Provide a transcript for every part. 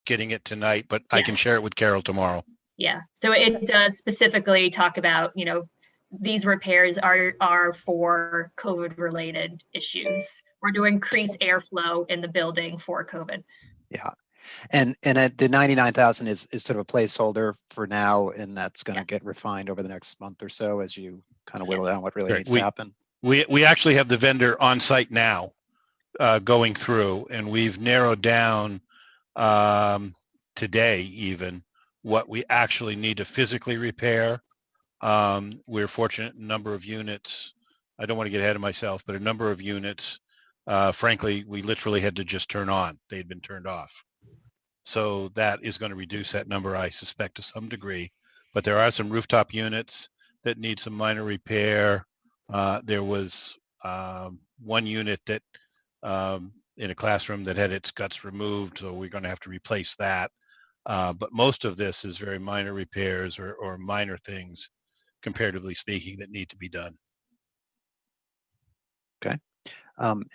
getting it tonight, but I Yeah. can share it with Carol tomorrow. Yeah, so it does specifically talk about, you know, these repairs are for COVID related issues or to increase airflow in the building for COVID. Yeah. And the 99,000 is sort of a placeholder for now, and that's going to get refined over the next month or so as you kind of whittle down what really needs to happen. We actually have the vendor on site now, going through, and we've narrowed down today even what we actually need to physically repair. We're fortunate number of units. I don't want to get ahead of myself, but a number of units, frankly, we literally had to just turn on. They'd been turned off. So that is going to reduce that number, I suspect, to some degree. But there are some rooftop units that need some minor repair. There was one unit that in a classroom that had its guts removed, so we're going to have to replace that. But most of this is very minor repairs or minor things, comparatively speaking, that need to be done. Okay.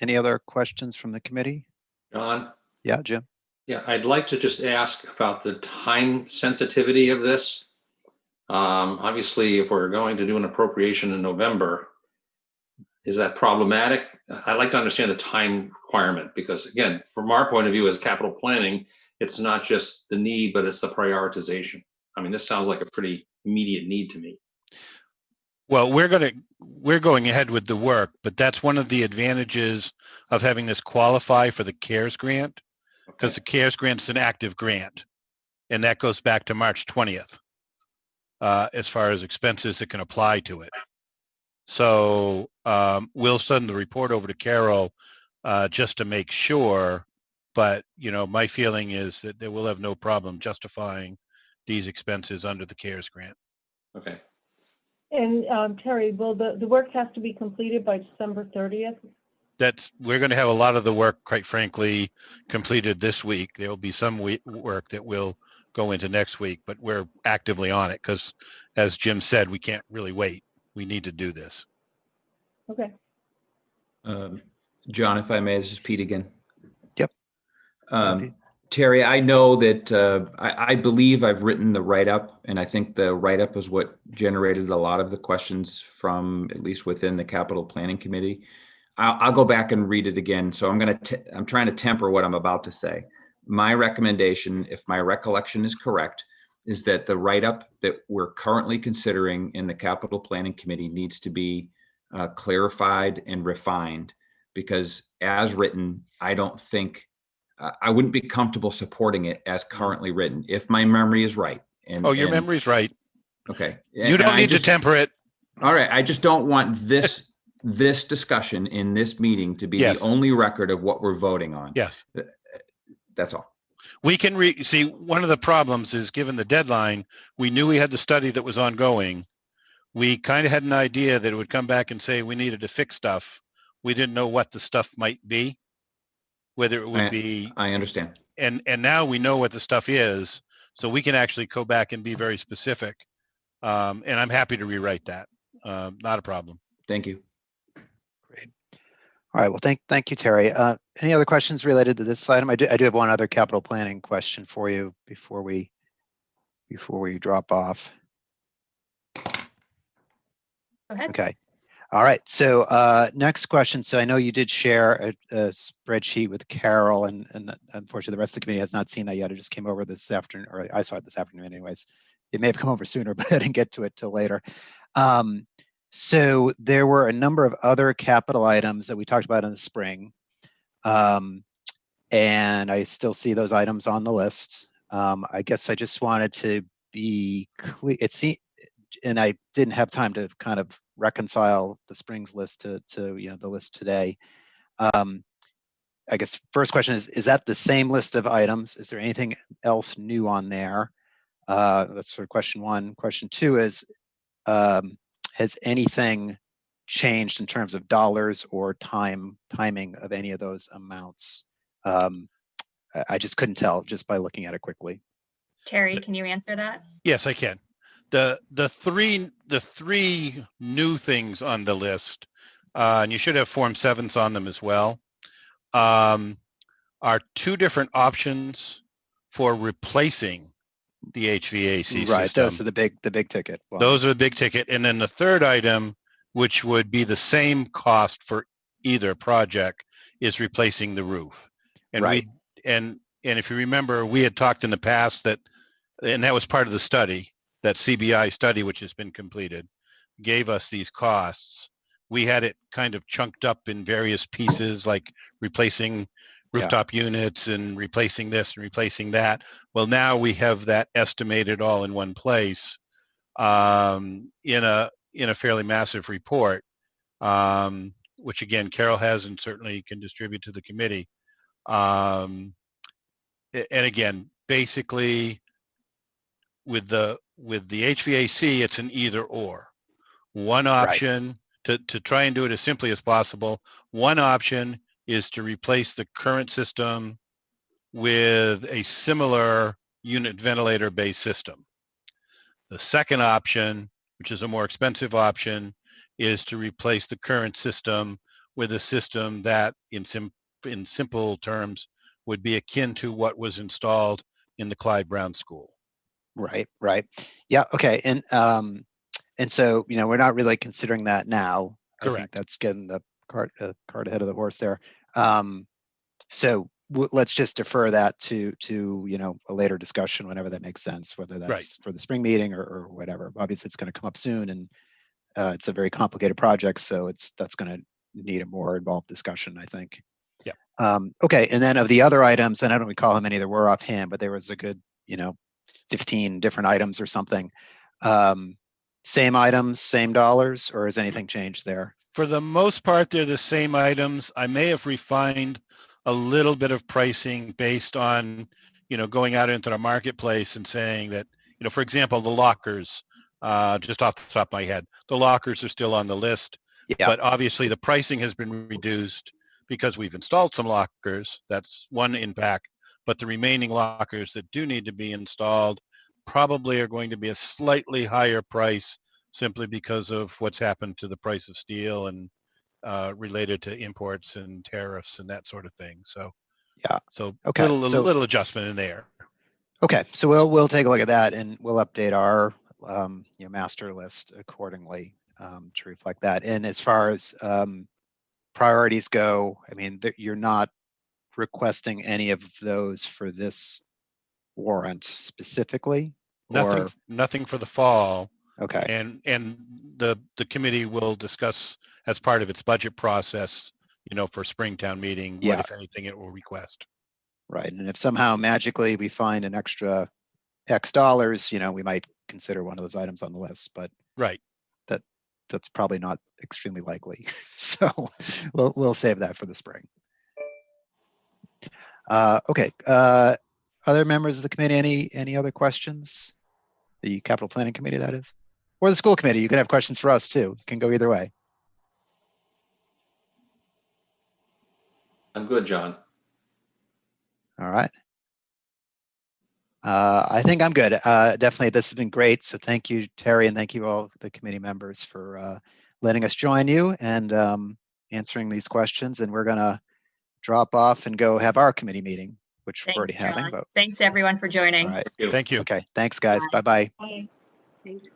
Any other questions from the committee? John? Yeah, Jim? Yeah, I'd like to just ask about the time sensitivity of this. Obviously, if we're going to do an appropriation in November, is that problematic? I'd like to understand the time requirement, because again, from our point of view as capital planning, it's not just the need, but it's the prioritization. I mean, this sounds like a pretty immediate need to me. Well, we're going ahead with the work, but that's one of the advantages of having this qualify for the CARES grant, because the CARES grant is an active grant, and that goes back to March 20th as far as expenses that can apply to it. So we'll send the report over to Carol just to make sure, but you know, my feeling is that they will have no problem justifying these expenses under the CARES grant. Okay. And Terry, will the work has to be completed by December 30th? We're going to have a lot of the work, quite frankly, completed this week. There will be some work that will go into next week, but we're actively on it because, as Jim said, we can't really wait. We need to do this. Okay. John, if I may, this is Pete again. Yep. Terry, I know that I believe I've written the write-up, and I think the write-up is what generated a lot of the questions from, at least within the capital planning committee. I'll go back and read it again. So I'm trying to temper what I'm about to say. My recommendation, if my recollection is correct, is that the write-up that we're currently considering in the capital planning committee needs to be clarified and refined, because as written, I don't think I wouldn't be comfortable supporting it as currently written, if my memory is right. Your memory's right. Okay. You don't need to temper it. All right. I just don't want this discussion in this meeting to be the only record of what we're voting on. Yes. That's all. We can see one of the problems is, given the deadline, we knew we had the study that was ongoing. We kind of had an idea that it would come back and say we needed to fix stuff. We didn't know what the stuff might be, whether it would be. I understand. And now we know what the stuff is, so we can actually go back and be very specific. And I'm happy to rewrite that. Not a problem. Thank you. Great. All right. Well, thank you, Terry. Any other questions related to this item? I do have one other capital planning question for you before we drop off. Go ahead. Okay. All right. So next question. So I know you did share a spreadsheet with Carol, and unfortunately the rest of the committee has not seen that yet. It just came over this afternoon, or I saw it this afternoon anyways. It may have come over sooner, but I didn't get to it till later. So there were a number of other capital items that we talked about in the spring. And I still see those items on the list. I guess I just wanted to be clear. And I didn't have time to kind of reconcile the Springs list to the list today. I guess first question is that the same list of items? Is there anything else new on there? That's sort of question one. Question two is, has anything changed in terms of dollars or timing of any of those amounts? I just couldn't tell just by looking at it quickly. Terry, can you answer that? Yes, I can. The three new things on the list, and you should have Form 7s on them as well, are two different options for replacing the HVAC Right, system. those are the big ticket ones. Those are the big ticket. And then the third item, which would be the same cost for either project, is replacing the roof. And Right. and if you remember, we had talked in the past that, and that was part of the study, that CBI study, which has been completed, gave us these costs. We had it kind of chunked up in various pieces, like replacing rooftop units and replacing this and replacing that. Well, now we have that estimated all in one place, in a fairly massive report, which again Carol has and certainly can distribute to the committee. And again, basically, with the HVAC, it's an either or. One option, to try and do it as simply as possible, one option is to replace the current system with a similar unit ventilator based system. The second option, which is a more expensive option, is to replace the current system with a system that in simple terms would be akin to what was installed in the Clyde Brown School. Right. Yeah. Okay. And so, we're not really considering that now. I think Correct. that's getting the cart ahead of the horse there. So let's just defer that to a later discussion whenever that makes sense, whether that's for the spring meeting or whatever. Obviously, it's going to come up soon, and it's a very complicated project, so that's going to need a more involved discussion, I think. Yeah. Okay. And then of the other items, and I don't recall how many there were offhand, but there was a good 15 different items or something. Same items, same dollars, or has anything changed there? For the most part, they're the same items. I may have refined a little bit of pricing based on, going out into the marketplace and saying that, for example, the lockers, just off the top of my head, the lockers are still on the list, but obviously the pricing has been reduced because we've installed some lockers. That's one impact, but the remaining lockers that do need to be installed probably are going to be a slightly higher price simply because of what's happened to the price of steel and related to imports and tariffs and that sort of thing. So Okay. Little adjustment in there. Okay, so we'll take a look at that, and we'll update our master list accordingly to reflect that. And as far as priorities go, I mean, you're not requesting any of those for this warrant specifically? Nothing for the fall. Okay. And the committee will discuss as part of its budget process, for Springtown meeting, what, if anything, it will request. Right. And if somehow magically we find an extra X dollars, we might consider one of those items on the list, but that's probably not extremely likely. So we'll save that for the spring. Okay. Other members of the committee, any other questions? The capital planning committee, that is, or the school committee. You can have questions for us too. It can go either way. I'm good, John. All right. I think I'm good. Definitely, this has been great. So thank you, Terry, and thank you all the committee members for letting us join you and answering these questions. And we're going to drop off and go have our committee meeting, which we're already having. But thanks everyone for joining. all right. Thank you. Okay. Thanks, guys. Bye-bye. Bye. Thanks.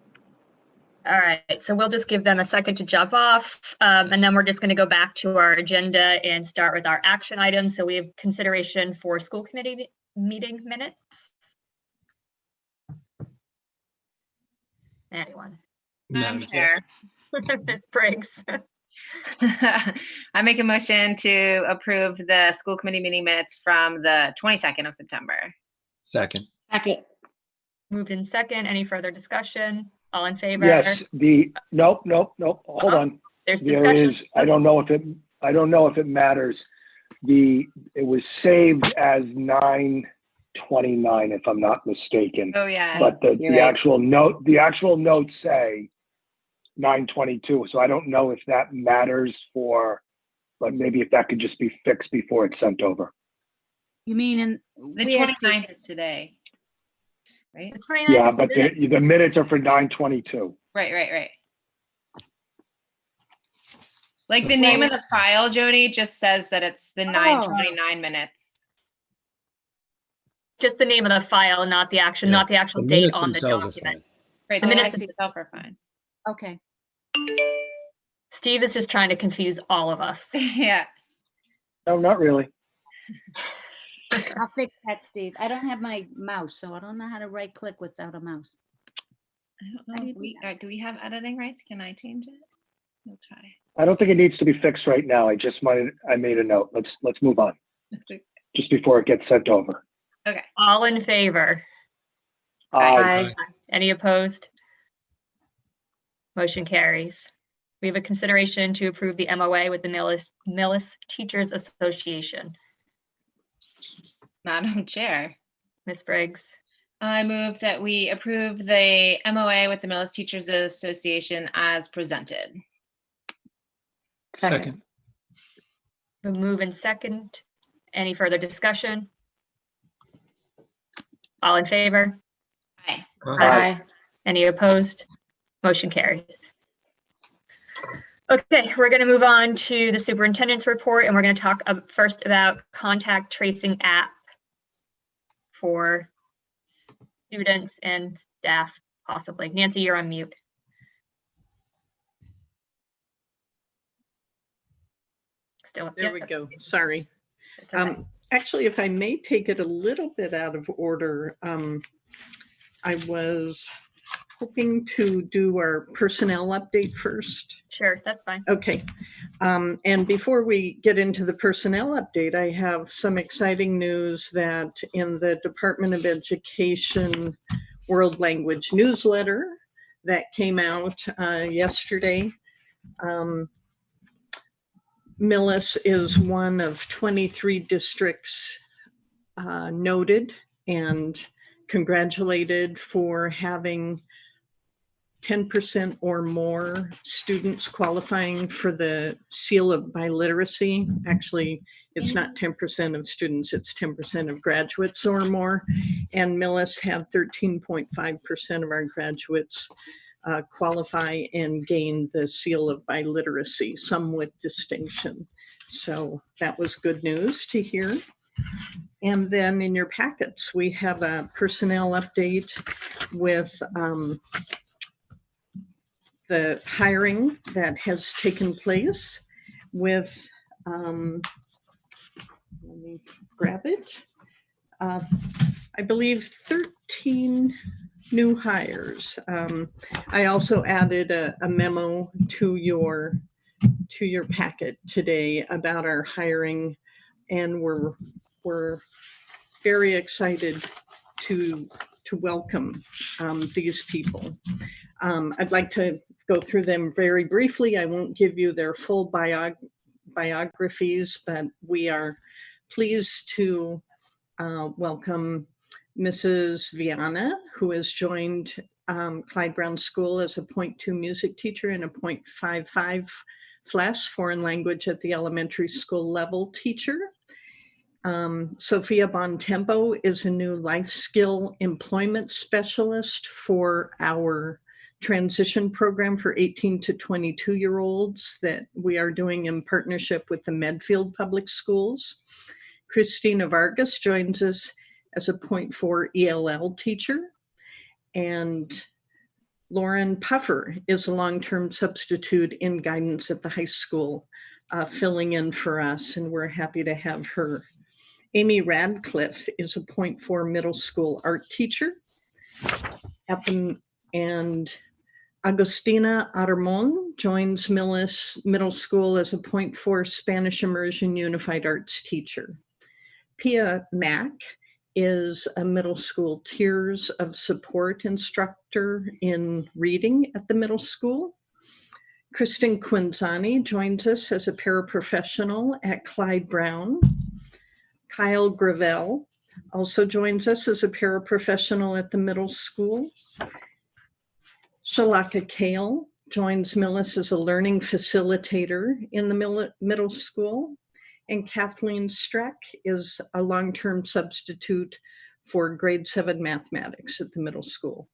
All right, so we'll just give them a second to jump off, and then we're just going to go back to our agenda and start with our action items. So we have consideration for school committee meeting minutes. Anyone? Madam Chair. Ms. Briggs. I make a motion to approve the school committee meeting minutes from the 22nd of September. Second. Moved in second. Any further discussion? All in favor? Yes, nope. Hold on. There's There discussion. is, I don't know if it matters. It was saved as 9:29, if I'm not mistaken. Oh yeah. But the right. actual notes say 9:22. So I don't know if that matters but maybe if that could just be fixed before it's sent over. You mean in The 29th is today, right? The 29th Yeah, is but today. the minutes are for 9:22. Right. Like the name of the file, Jody, just says that it's the 9:29 minutes. Just the name of the file, not the action, Yeah. not the actual The date minutes on the themselves are document. Right, The the minutes minutes itself are fine. Okay. Steve is just trying to confuse all of us. Yeah. No, not really. I'll fix that, Steve. I don't have my mouse, so I don't know how to right click without a mouse. I don't How do know. you If do we, that? do we have editing rights? Can I change it? We'll try. I don't think it needs to be fixed right now. I made a note. Let's move on just before it gets sent over. Okay. All in favor? Aye. Any opposed? Motion carries. We have a consideration to approve the MOA with the Millis Teachers Association. Madam Chair, Ms. Briggs, I move that we approve the MOA with the Millis Teachers Association as presented. Second. the move in second. Any further discussion? All in favor? Aye. Aye. Any opposed? Motion carries. Okay, we're going to move on to the superintendent's report, and we're going to talk first about contact tracing app for students and staff, possibly. Nancy, you're on mute. Still. There we go. Sorry. It's okay. Actually, if I may take it a little bit out of order, I was hoping to do our personnel update first. Sure, that's fine. Okay. And before we get into the personnel update, I have some exciting news that in the Department of Education World Language newsletter that came out yesterday, Millis is one of 23 districts noted and congratulated for having 10% or more students qualifying for the seal of biliteracy. Actually, it's not 10% of students, it's 10% of graduates or more. And Millis had 13.5% of our graduates qualify and gain the seal of biliteracy, some with distinction. So that was good news to hear. And then in your packets, we have a personnel update with the hiring that has taken place with, let me grab it, I believe 13 new hires. I also added a memo to your packet today about our hiring, and we're very excited to welcome these people. I'd like to go through them very briefly. I won't give you their full biographies, but we are pleased to welcome Mrs. Viana, who has joined Clyde Brown School as a .2 music teacher and a .55 FLES, foreign language at the elementary school level teacher. Sophia Bontempo is a new life skill employment specialist for our transition program for 18 to 22-year-olds that we are doing in partnership with the Medfield Public Schools. Christina Vargas joins us as a .4 ELL teacher. And Lauren Puffer is a long-term substitute in guidance at the high school, filling in for us, and we're happy to have her. Amy Radcliffe is a .4 middle school art teacher and Agustina Armon joins Millis Middle School as a .4 Spanish Immersion Unified Arts teacher. Pia Mack is a middle school tiers of support instructor in reading at the middle school. Kristen Quinzani joins us as a paraprofessional at Clyde Brown. Kyle Gravel also joins us as a paraprofessional at the middle school. Shalaka Kale joins Millis as a learning facilitator in the middle school. And Kathleen Streck is a long-term substitute for grade 7 mathematics at the middle school.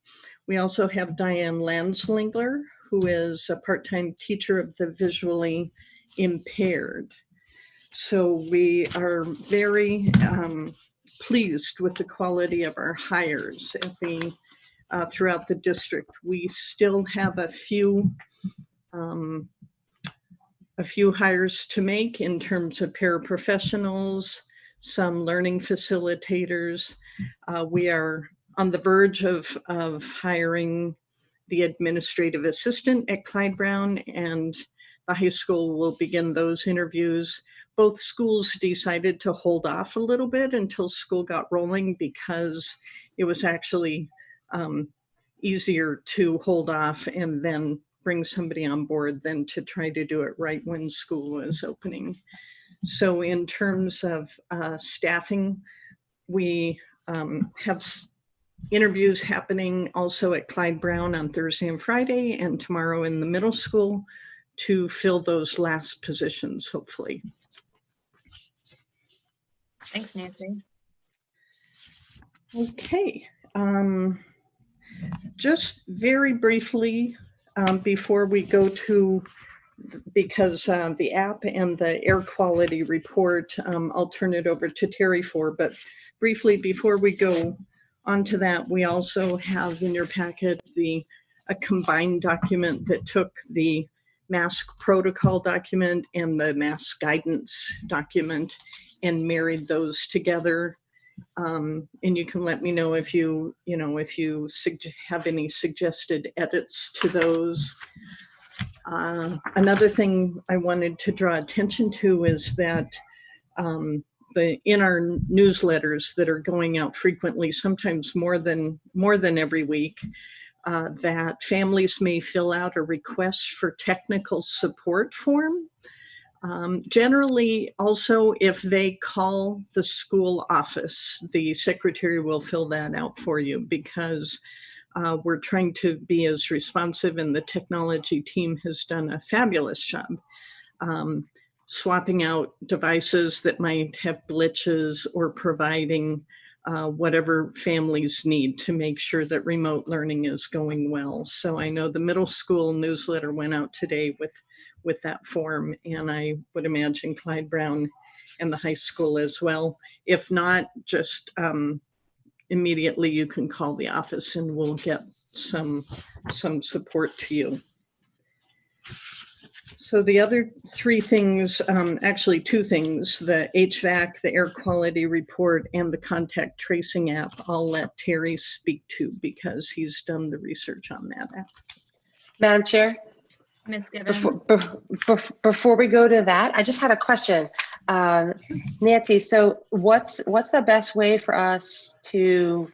We also have Diane Lanslingler, who is a part-time teacher of the visually impaired. So we are very pleased with the quality of our hires at the throughout the district. We still have a few hires to make in terms of paraprofessionals, some learning facilitators. We are on the verge of hiring the administrative assistant at Clyde Brown, and the high school will begin those interviews. Both schools decided to hold off a little bit until school got rolling because it was actually easier to hold off and then bring somebody on board than to try to do it right when school was opening. So in terms of staffing, we have interviews happening also at Clyde Brown on Thursday and Friday, and tomorrow in the middle school to fill those last positions, hopefully. Thanks, Nancy. Okay. Just very briefly, before we go to, because the app and the air quality report, I'll turn it over to Terry for, but briefly before we go on to that, we also have in your packet a combined document that took the mask protocol document and the mask guidance document and married those together. And you can let me know if you have any suggested edits to those. Another thing I wanted to draw attention to is that in our newsletters that are going out frequently, sometimes more than every week, that families may fill out a request for technical support form. Generally, also, if they call the school office, the secretary will fill that out for you, because we're trying to be as responsive, and the technology team has done a fabulous job swapping out devices that might have glitches or providing whatever families need to make sure that remote learning is going well. So I know the middle school newsletter went out today with that form, and I would imagine Clyde Brown and the high school as well. If not, just immediately you can call the office and we'll get some support to you. So the other three things, actually two things, the HVAC, the air quality report, and the contact tracing app, I'll let Terry speak to because he's done the research on that app. Madam Chair, Ms. Gibbons. before we go to that, I just had a question. Nancy, so what's the best way for us to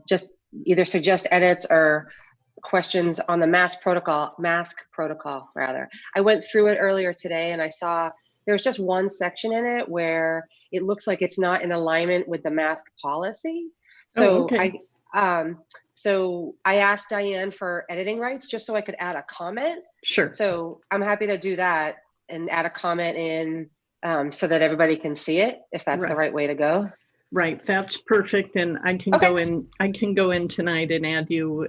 just either suggest edits or questions on the mask protocol rather? I went through it earlier today and I saw there's just one section in it where it looks like it's not in alignment with the mask policy. So okay. So I asked Diane for editing rights just so I could add a comment. Sure. So I'm happy to do that and add a comment in so that everybody can see it, if that's the right way to go. Right, that's perfect, and I can go in. I can go in tonight and add you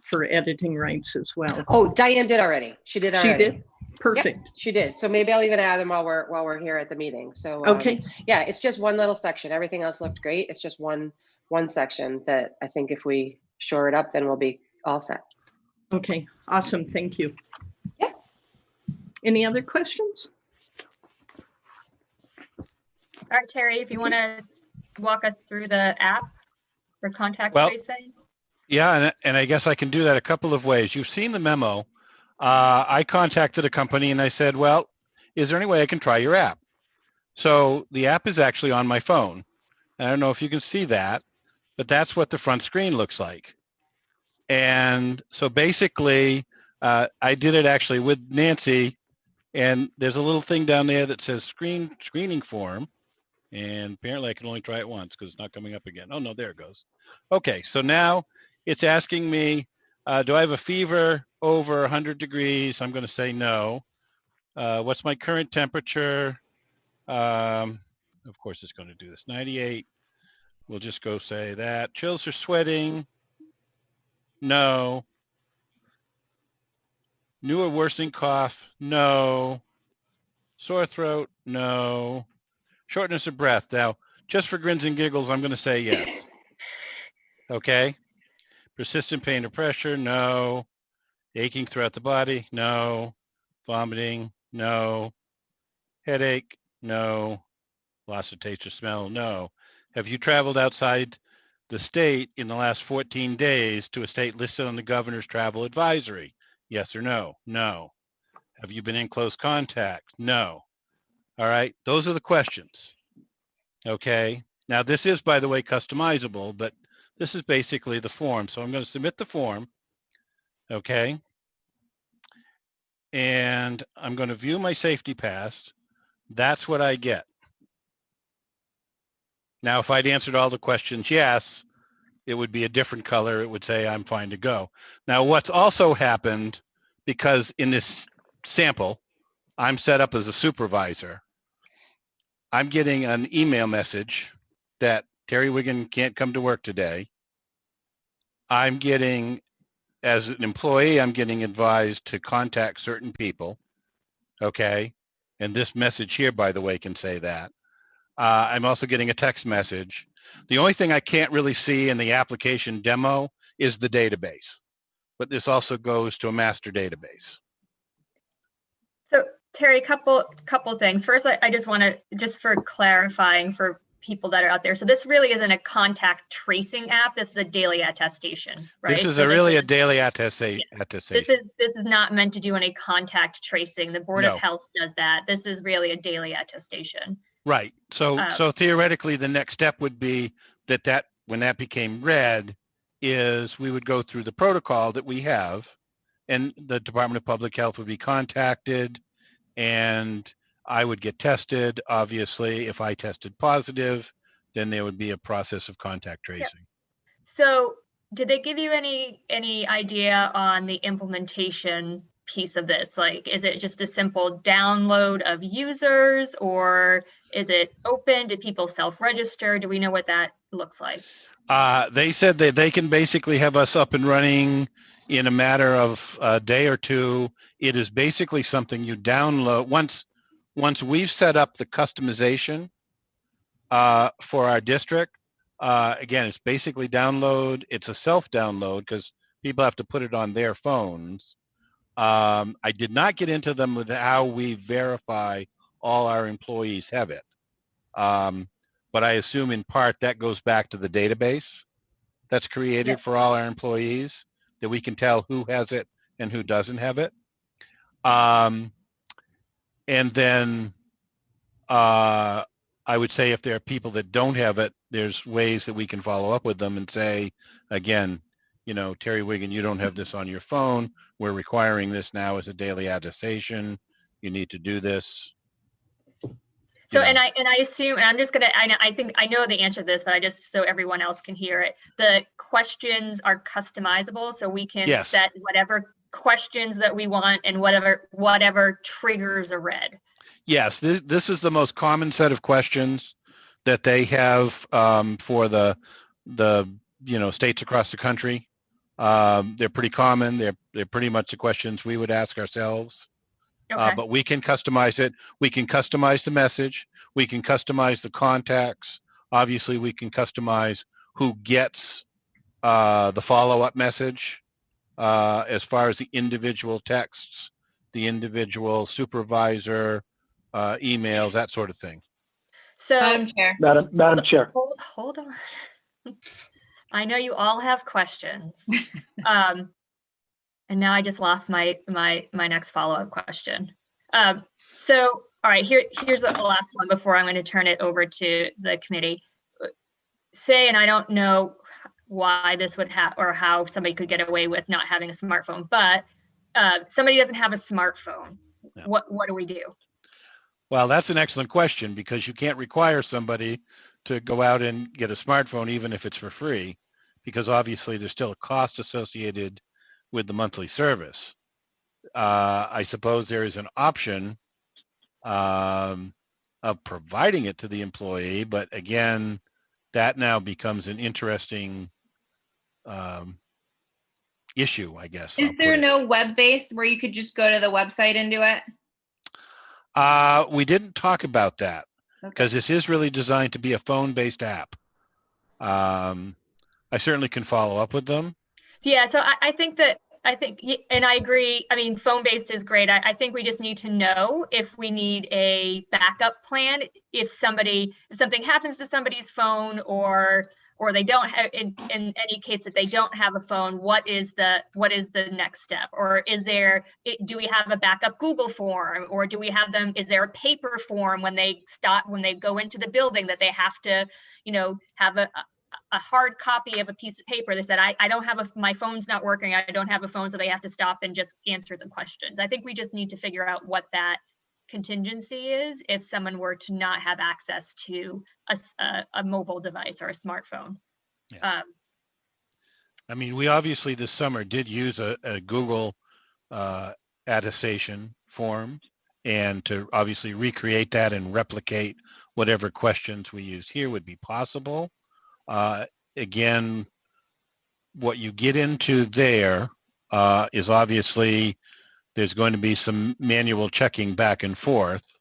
for editing rights as well. Oh, Diane did already. She did already. She did. Perfect. Yep, she did. So maybe I'll even add them while we're here at the meeting. So okay. Yeah, it's just one little section. Everything else looked great. It's just one section that I think if we shore it up, then we'll be all set. Okay. Awesome. Thank you. Yeah. Any other questions? All right, Terry, if you want to walk us through the app for contact tracing. Yeah, and I guess I can do that a couple of ways. You've seen the memo. I contacted a company and I said, well, is there any way I can try your app? So the app is actually on my phone. I don't know if you can see that, but that's what the front screen looks like. And so basically, I did it actually with Nancy, and there's a little thing down there that says screening form. And apparently I can only try it once because it's not coming up again. Oh no, there it goes. Okay, so now it's asking me, do I have a fever over 100 degrees? I'm going to say no. What's my current temperature? Of course it's going to do this. 98. We'll just go say that. Chills or sweating? No. New or worsening cough? No. Sore throat? No. Shortness of breath. Now, just for grins and giggles, I'm going to say yes. Okay. Persistent pain or pressure, no. Aching throughout the body, no. Vomiting, no. Headache, no. Loss of taste or smell, no. Have you traveled outside the state in the last 14 days to a state listed on the governor's travel advisory? Yes or no? No. Have you been in close contact? No. All right. Those are the questions. Okay. Now this is, by the way, customizable, but this is basically the form. So I'm going to submit the form. Okay. And I'm going to view my safety pass. That's what I get. Now, if I'd answered all the questions, yes, it would be a different color. It would say I'm fine to go. Now, what's also happened, because in this sample, I'm set up as a supervisor, I'm getting an email message that Terry Wiggin can't come to work today. I'm getting, as an employee, I'm getting advised to contact certain people. Okay. And this message here, by the way, can say that. I'm also getting a text message. The only thing I can't really see in the application demo is the database, but this also goes to a master database. So Terry, couple things. First, I just want to, just for clarifying for people that are out there. So this really isn't a contact tracing app. This is a daily attestation, right? This is so really a daily attestation. This is not meant to do any contact tracing. The Board of Health does that. This is really a daily attestation. Right. So theoretically, the next step would be that when that became red, is we would go through the protocol that we have, and the Department of Public Health would be contacted, and I would get tested. Obviously, if I tested positive, then there would be a process of contact tracing. Yep. So did they give you any idea on the implementation piece of this? Like, is it just a simple download of users, or is it open? Did people self-register? Do we know what that looks like? They said that they can basically have us up and running in a matter of a day or two. It is basically something you download. Once we've set up the customization for our district, again, it's basically download. It's a self-download because people have to put it on their phones. I did not get into them with how we verify all our employees have it. But I assume in part that goes back to the database that's created for all our employees, that we can tell who has it and who doesn't have it. And then I would say if there are people that don't have it, there's ways that we can follow up with them and say, again, you know, Terry Wiggin, you don't have this on your phone. We're requiring this now as a daily attestation. You need to do this. So, and I assume, and I'm just gonna, I think I know the answer to this, but I just, so everyone else can hear it. The questions are customizable, so we can set whatever questions that we want and whatever triggers are read. Yes, this is the most common set of questions that they have for the states across the country. They're pretty common. They're pretty much the questions we would ask ourselves. Okay. But we can customize it. We can customize the message. We can customize the contacts. Obviously, we can customize who gets the follow-up message as far as the individual texts, the individual supervisor emails, that sort of thing. So, Madam Chair. Madam Chair. Hold on. I know you all have questions. And now I just lost my next follow-up question. So, all right, here's the last one before I'm going to turn it over to the committee. Say, and I don't know why this would have, or how somebody could get away with not having a smartphone, but somebody doesn't have a smartphone. Yeah. What do we do? Well, that's an excellent question, because you can't require somebody to go out and get a smartphone, even if it's for free, because obviously there's still a cost associated with the monthly service. I suppose there is an option of providing it to the employee, but again, that now becomes an interesting issue, I guess. Is there no web-based where you could just go to the website and do it? We didn't talk about that. because this is really designed to be a phone-based app. I certainly can follow up with them. Yeah, so I think, and I agree. I mean, phone-based is great. I think we just need to know if we need a backup plan. If something happens to somebody's phone, or they don't have, in any case that they don't have a phone, what is the next step? Or do we have a backup Google form, or do we have them, is there a paper form when they go into the building that they have to, have a hard copy of a piece of paper that said, I don't have my phone's not working, I don't have a phone, so they have to stop and just answer the questions. I think we just need to figure out what that contingency is if someone were to not have access to a mobile device or a smartphone. Yeah. I mean, we obviously this summer did use a Google attestation form, and to obviously recreate that and replicate whatever questions we used here would be possible. Again, what you get into there is obviously there's going to be some manual checking back and forth.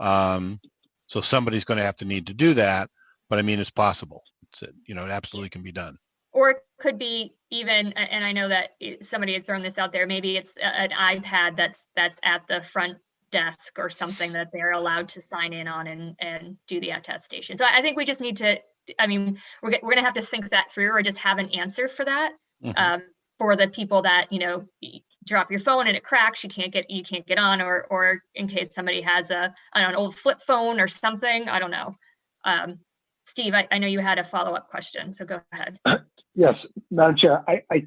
So somebody's going to have to need to do that, but I mean, it's possible. It absolutely can be done. Or it could be even, and I know that somebody had thrown this out there, maybe it's an iPad that's at the front desk or something that they're allowed to sign in on and do the attestation. So I think we just need to, I mean, we're going to have to think that through, or just have an answer for that. For the people that, drop your phone and it cracks, you can't get on, or in case somebody has an old flip phone or something, I don't know. Steve, I know you had a follow-up question, so go ahead. Yes, Madam Chair, I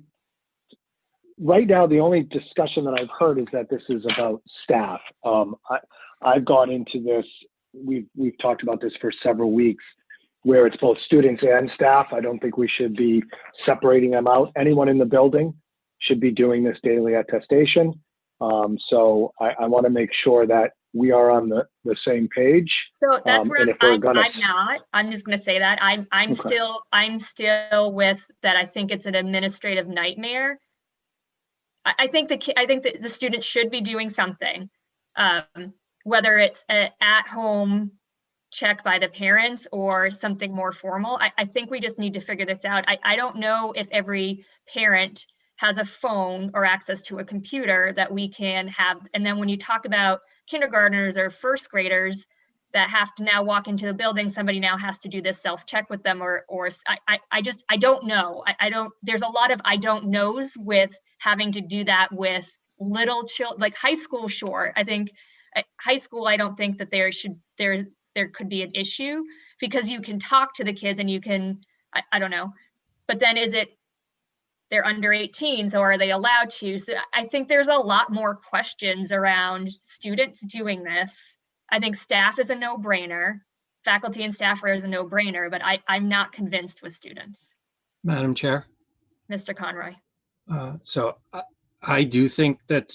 right now, the only discussion that I've heard is that this is about staff. I've gone into this, we've talked about this for several weeks, where it's both students and staff. I don't think we should be separating them out. Anyone in the building should be doing this daily attestation. So I want to make sure that we are on the same page. So that's where I'm not. I'm just going to say that I'm okay. still with that. I think it's an administrative nightmare. I think that the students should be doing something, whether it's an at-home check by the parents or something more formal. I think we just need to figure this out. I don't know if every parent has a phone or access to a computer that we can have. And then when you talk about kindergartners or first graders that have to now walk into the building, somebody now has to do this self-check with them, or I don't know. There's a lot of I don't knows with having to do that with little children, like high school. Sure, I think high school, I don't think that there could be an issue, because you can talk to the kids and you can, I don't know, but then they're under 18, so are they allowed to? So I think there's a lot more questions around students doing this. I think staff is a no-brainer. Faculty and staff is a no-brainer, but I'm not convinced with students. Madam Chair. Mr. Conroy. So I do think that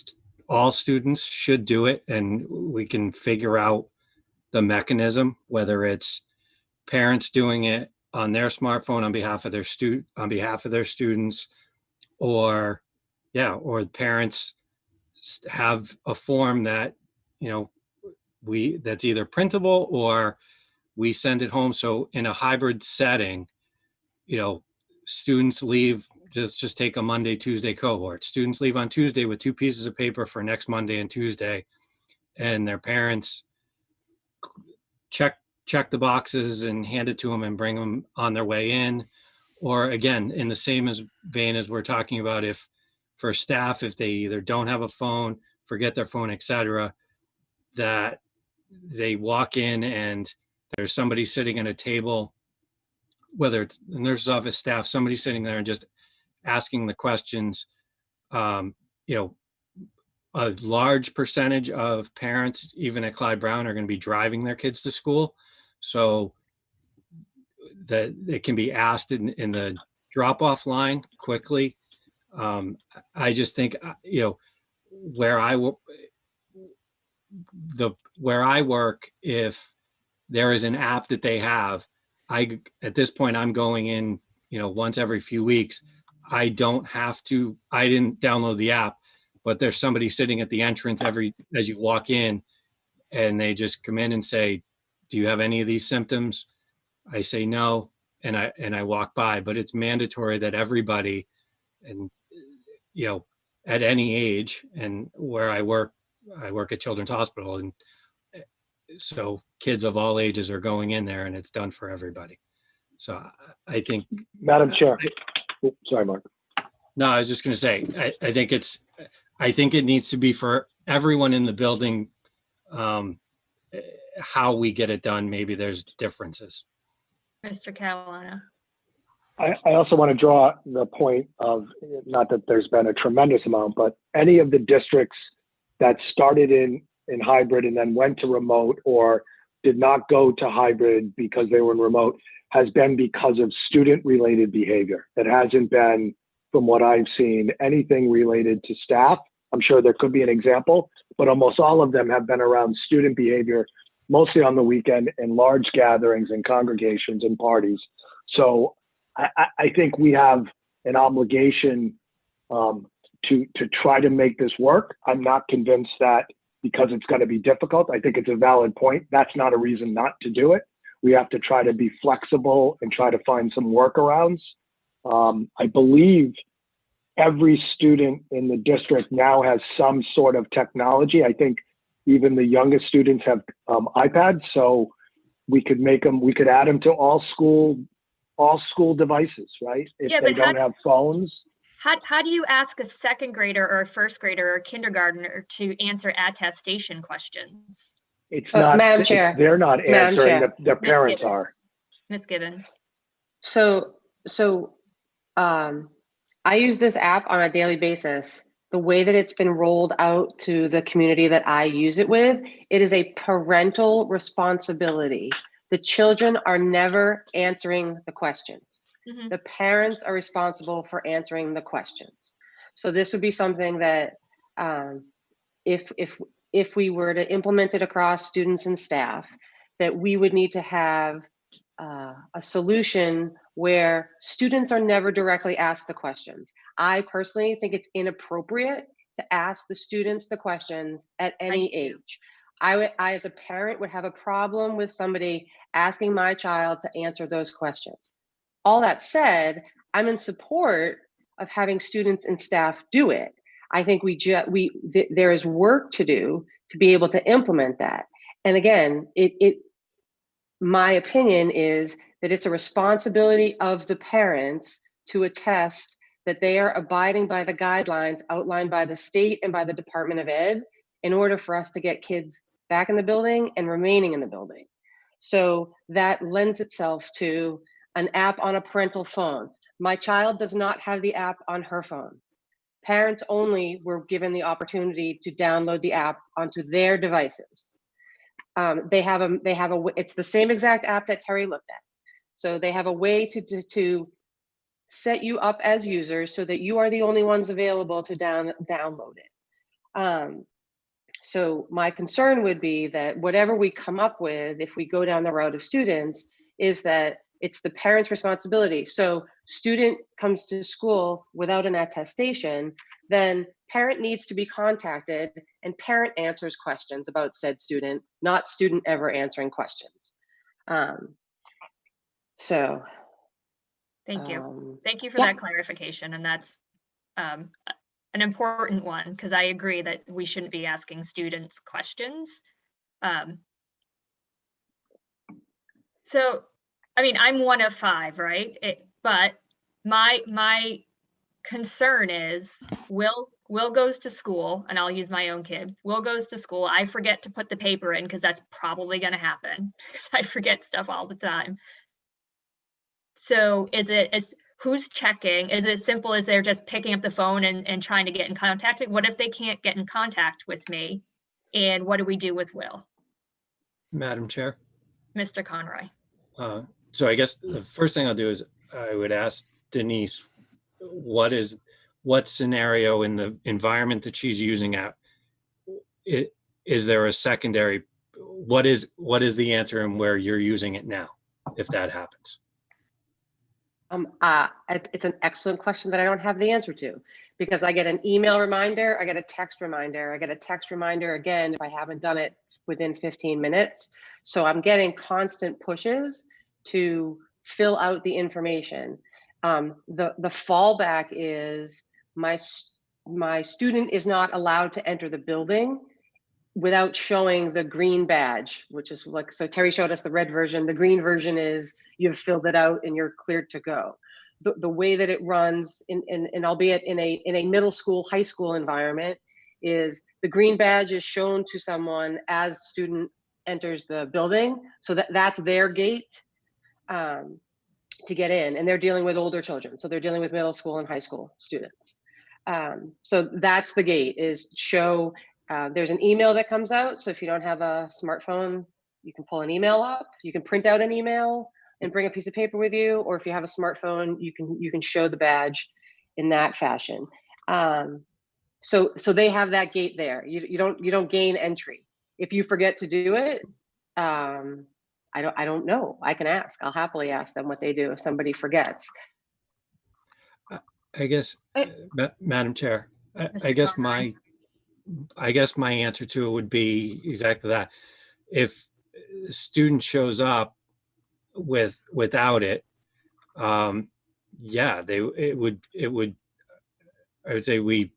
all students should do it, and we can figure out the mechanism, whether it's parents doing it on their smartphone on behalf of their students, or parents have a form that, that's either printable or we send it home. So in a hybrid setting, students leave, just take a Monday, Tuesday cohort. Students leave on Tuesday with 2 pieces of paper for next Monday and Tuesday, and their parents check the boxes and hand it to them and bring them on their way in. Or again, in the same vein as we're talking about, if for staff, if they either don't have a phone, forget their phone, etc., that they walk in and there's somebody sitting at a table, whether it's the nurse's office staff, somebody sitting there and just asking the questions. A large percentage of parents, even at Clyde Brown, are going to be driving their kids to school. So that it can be asked in the drop-off line quickly. I just think, where I work, if there is an app that they have, at this point, I'm going in, once every few weeks. I didn't download the app, but there's somebody sitting at the entrance as you walk in, and they just come in and say, do you have any of these symptoms? I say no, and I walk by, but it's mandatory that everybody, and you know, at any age, and where I work at Children's Hospital, and so kids of all ages are going in there, and it's done for everybody. So I think, Madam Chair. Oops, sorry, Mark. no, I was just going to say, I think it needs to be for everyone in the building. How we get it done, maybe there's differences. Mr. Catalano. I also want to draw the point of, not that there's been a tremendous amount, but any of the districts that started in hybrid and then went to remote, or did not go to hybrid because they were in remote, has been because of student-related behavior. It hasn't been, from what I've seen, anything related to staff. I'm sure there could be an example, but almost all of them have been around student behavior, mostly on the weekend in large gatherings and congregations and parties. So I think we have an obligation to try to make this work. I'm not convinced that because it's going to be difficult. I think it's a valid point. That's not a reason not to do it. We have to try to be flexible and try to find some workarounds. I believe every student in the district now has some sort of technology. I think even the youngest students have iPads, so we could add them to all school devices, right? If they don't have phones. How do you ask a second grader or a first grader or a kindergartner to answer attestation questions? It's not, Madam Chair. They're not Madam answering, Chair. their parents are. Ms. Gibbons. So I use this app on a daily basis. The way that it's been rolled out to the community that I use it with, it is a parental responsibility. The children are never answering the questions. Mm-hmm. The parents are responsible for answering the questions. So this would be something that if we were to implement it across students and staff, that we would need to have a solution where students are never directly asked the questions. I personally think it's inappropriate to ask the students the questions at any age. I as a parent would have a problem with somebody asking my child to answer those questions. All that said, I'm in support of having students and staff do it. I think there is work to do to be able to implement that. And again, my opinion is that it's a responsibility of the parents to attest that they are abiding by the guidelines outlined by the state and by the Department of Ed in order for us to get kids back in the building and remaining in the building. So that lends itself to an app on a parental phone. My child does not have the app on her phone. Parents only were given the opportunity to download the app onto their devices. It's the same exact app that Terry looked at. So they have a way to set you up as users so that you are the only ones available to download it. So my concern would be that whatever we come up with, if we go down the route of students, is that it's the parent's responsibility. So student comes to school without an attestation, then parent needs to be contacted and parent answers questions about said student, not student ever answering questions. Thank you. Thank you for that clarification. And that's an important one, because I agree that we shouldn't be asking students questions. So, I mean, I'm one of 5, right? But my concern is Will goes to school, and I'll use my own kid. Will goes to school. I forget to put the paper in because that's probably going to happen because I forget stuff all the time. So who's checking? Is it as simple as they're just picking up the phone and trying to get in contact? What if they can't get in contact with me? And what do we do with Will? Madam Chair. Mr. Conroy. So I guess the first thing I'll do is I would ask Denise, what scenario in the environment that she's using is there a secondary, what is the answer and where you're using it now, if that happens? It's an excellent question that I don't have the answer to, because I get an email reminder, I get a text reminder, I get a text reminder again if I haven't done it within 15 minutes. So I'm getting constant pushes to fill out the information. The fallback is my student is not allowed to enter the building without showing the green badge, which is like, so Terry showed us the red version. The green version is you've filled it out and you're cleared to go. The way that it runs and albeit in a middle school, high school environment, is the green badge is shown to someone as student enters the building. So that's their gate to get in, and they're dealing with older children. So they're dealing with middle school and high school students. So that's the gate, is show, there's an email that comes out. So if you don't have a smartphone, you can pull an email up, you can print out an email and bring a piece of paper with you, or if you have a smartphone, you can show the badge in that fashion. So they have that gate there. You don't gain entry if you forget to do it. I don't know. I can ask. I'll happily ask them what they do if somebody forgets. I guess, Madam Chair, I guess my answer to it would be exactly that. If a student shows up without it, yeah, it would I would say we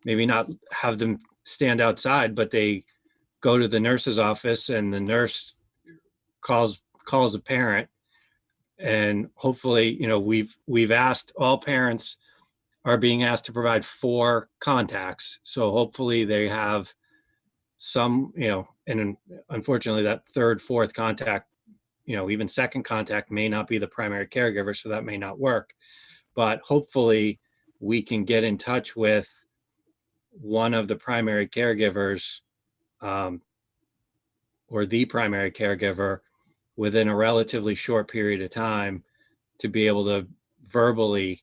maybe not have them stand outside, but they go to the nurse's office and the nurse calls a parent, and hopefully, we've asked, all parents are being asked to provide 4 contacts. So hopefully they have some, and unfortunately that third, fourth contact, even second contact may not be the primary caregiver, so that may not work. But hopefully we can get in touch with one of the primary caregivers, or the primary caregiver, within a relatively short period of time to be able to verbally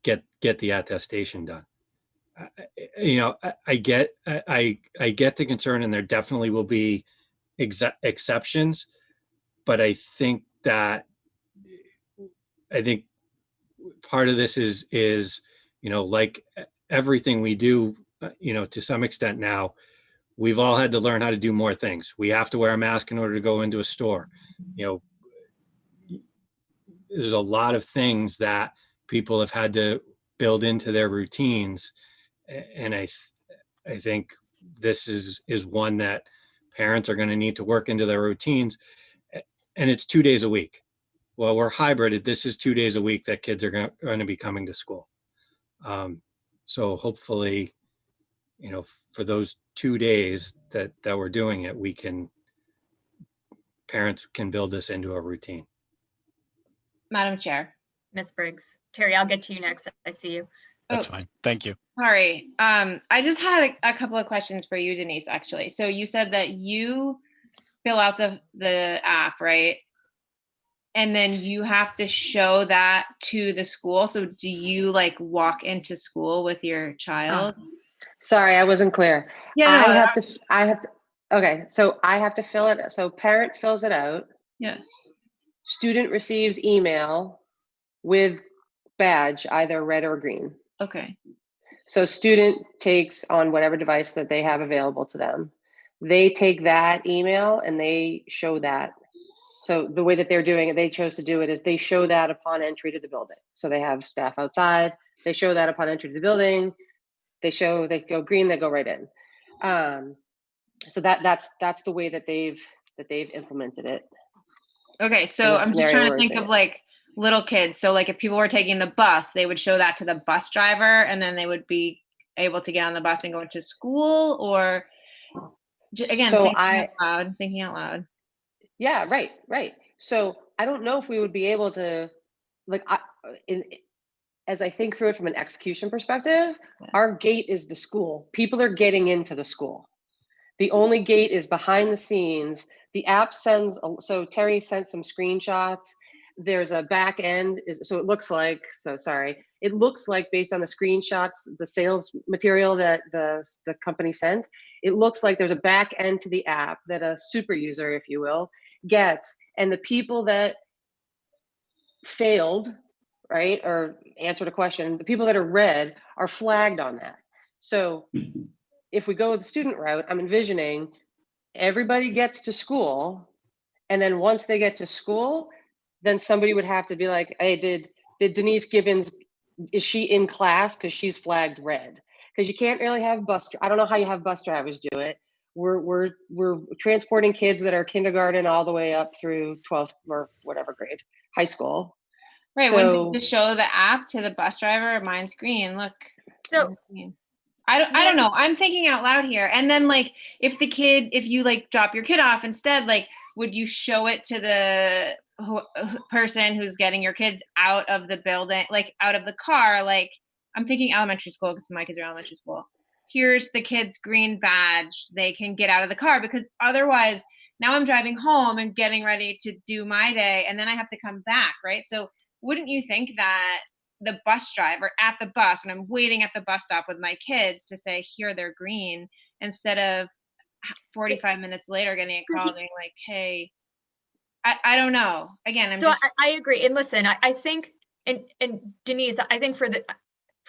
get the attestation done. I get the concern, and there definitely will be exceptions, but I think part of this is like everything we do, to some extent now, we've all had to learn how to do more things. We have to wear a mask in order to go into a store. There's a lot of things that people have had to build into their routines. And I think this is one that parents are going to need to work into their routines. And it's 2 days a week. Well, we're hybrid. This is 2 days a week that kids are going to be coming to school. So hopefully, for those 2 days that we're doing it, parents can build this into a routine. Madam Chair. Ms. Briggs. Terry, I'll get to you next. I see you. That's fine. Thank you. Sorry. I just had a couple of questions for you, Denise, actually. So you said that you fill out the app, right? And then you have to show that to the school. So do you walk into school with your child? Sorry, I wasn't clear. Yeah. I have to, okay. So I have to fill it. So parent fills it out. Yeah. Student receives email with badge, either red or green. Okay. So student takes on whatever device that they have available to them. They take that email and they show that. So the way that they're doing it, they chose to do it is they show that upon entry to the building. So they have staff outside. They show that upon entry to the building. They go green, they go right in. So that's the way that they've implemented it. Okay, so I'm just trying to think of little kids. So if people were taking the bus, they would show that to the bus driver, and then they would be able to get on the bus and go into school, or again, so thinking out loud. Yeah, right. So I don't know if we would be able to, as I think through it from an execution perspective, our gate is the school. People are getting into the school. The only gate is behind the scenes. The app sends, so Terry sent some screenshots. There's a back end, so it looks like based on the screenshots, the sales material that the company sent, it looks like there's a back end to the app that a super user, if you will, gets. And the people that failed right? Or answered a question. The people that are red are flagged on that. So if we go the student route, I'm envisioning everybody gets to school, and then once they get to school, then somebody would have to be like, hey, did Denise Gibbons, is she in class? Because she's flagged red. Because you can't really have I don't know how you have bus drivers do it. We're transporting kids that are kindergarten all the way up through 12th or whatever grade, high school. Right, So, wouldn't they just show the app to the bus driver? Mine's green. Look. So- mine's green. I don't know. I'm thinking out loud here. And then like if you like drop your kid off instead, like would you show it to the person who's getting your kids out of the building, like out of the car? Like I'm thinking elementary school because my kids are elementary school. Here's the kid's green badge. They can get out of the car, because otherwise now I'm driving home and getting ready to do my day, and then I have to come back, right? So wouldn't you think that the bus driver at the bus, when I'm waiting at the bus stop with my kids, to say, here, they're green, instead of 45 minutes later getting a call being like, hey, I don't know. Again, I agree. And listen, I think, and Denise, I think for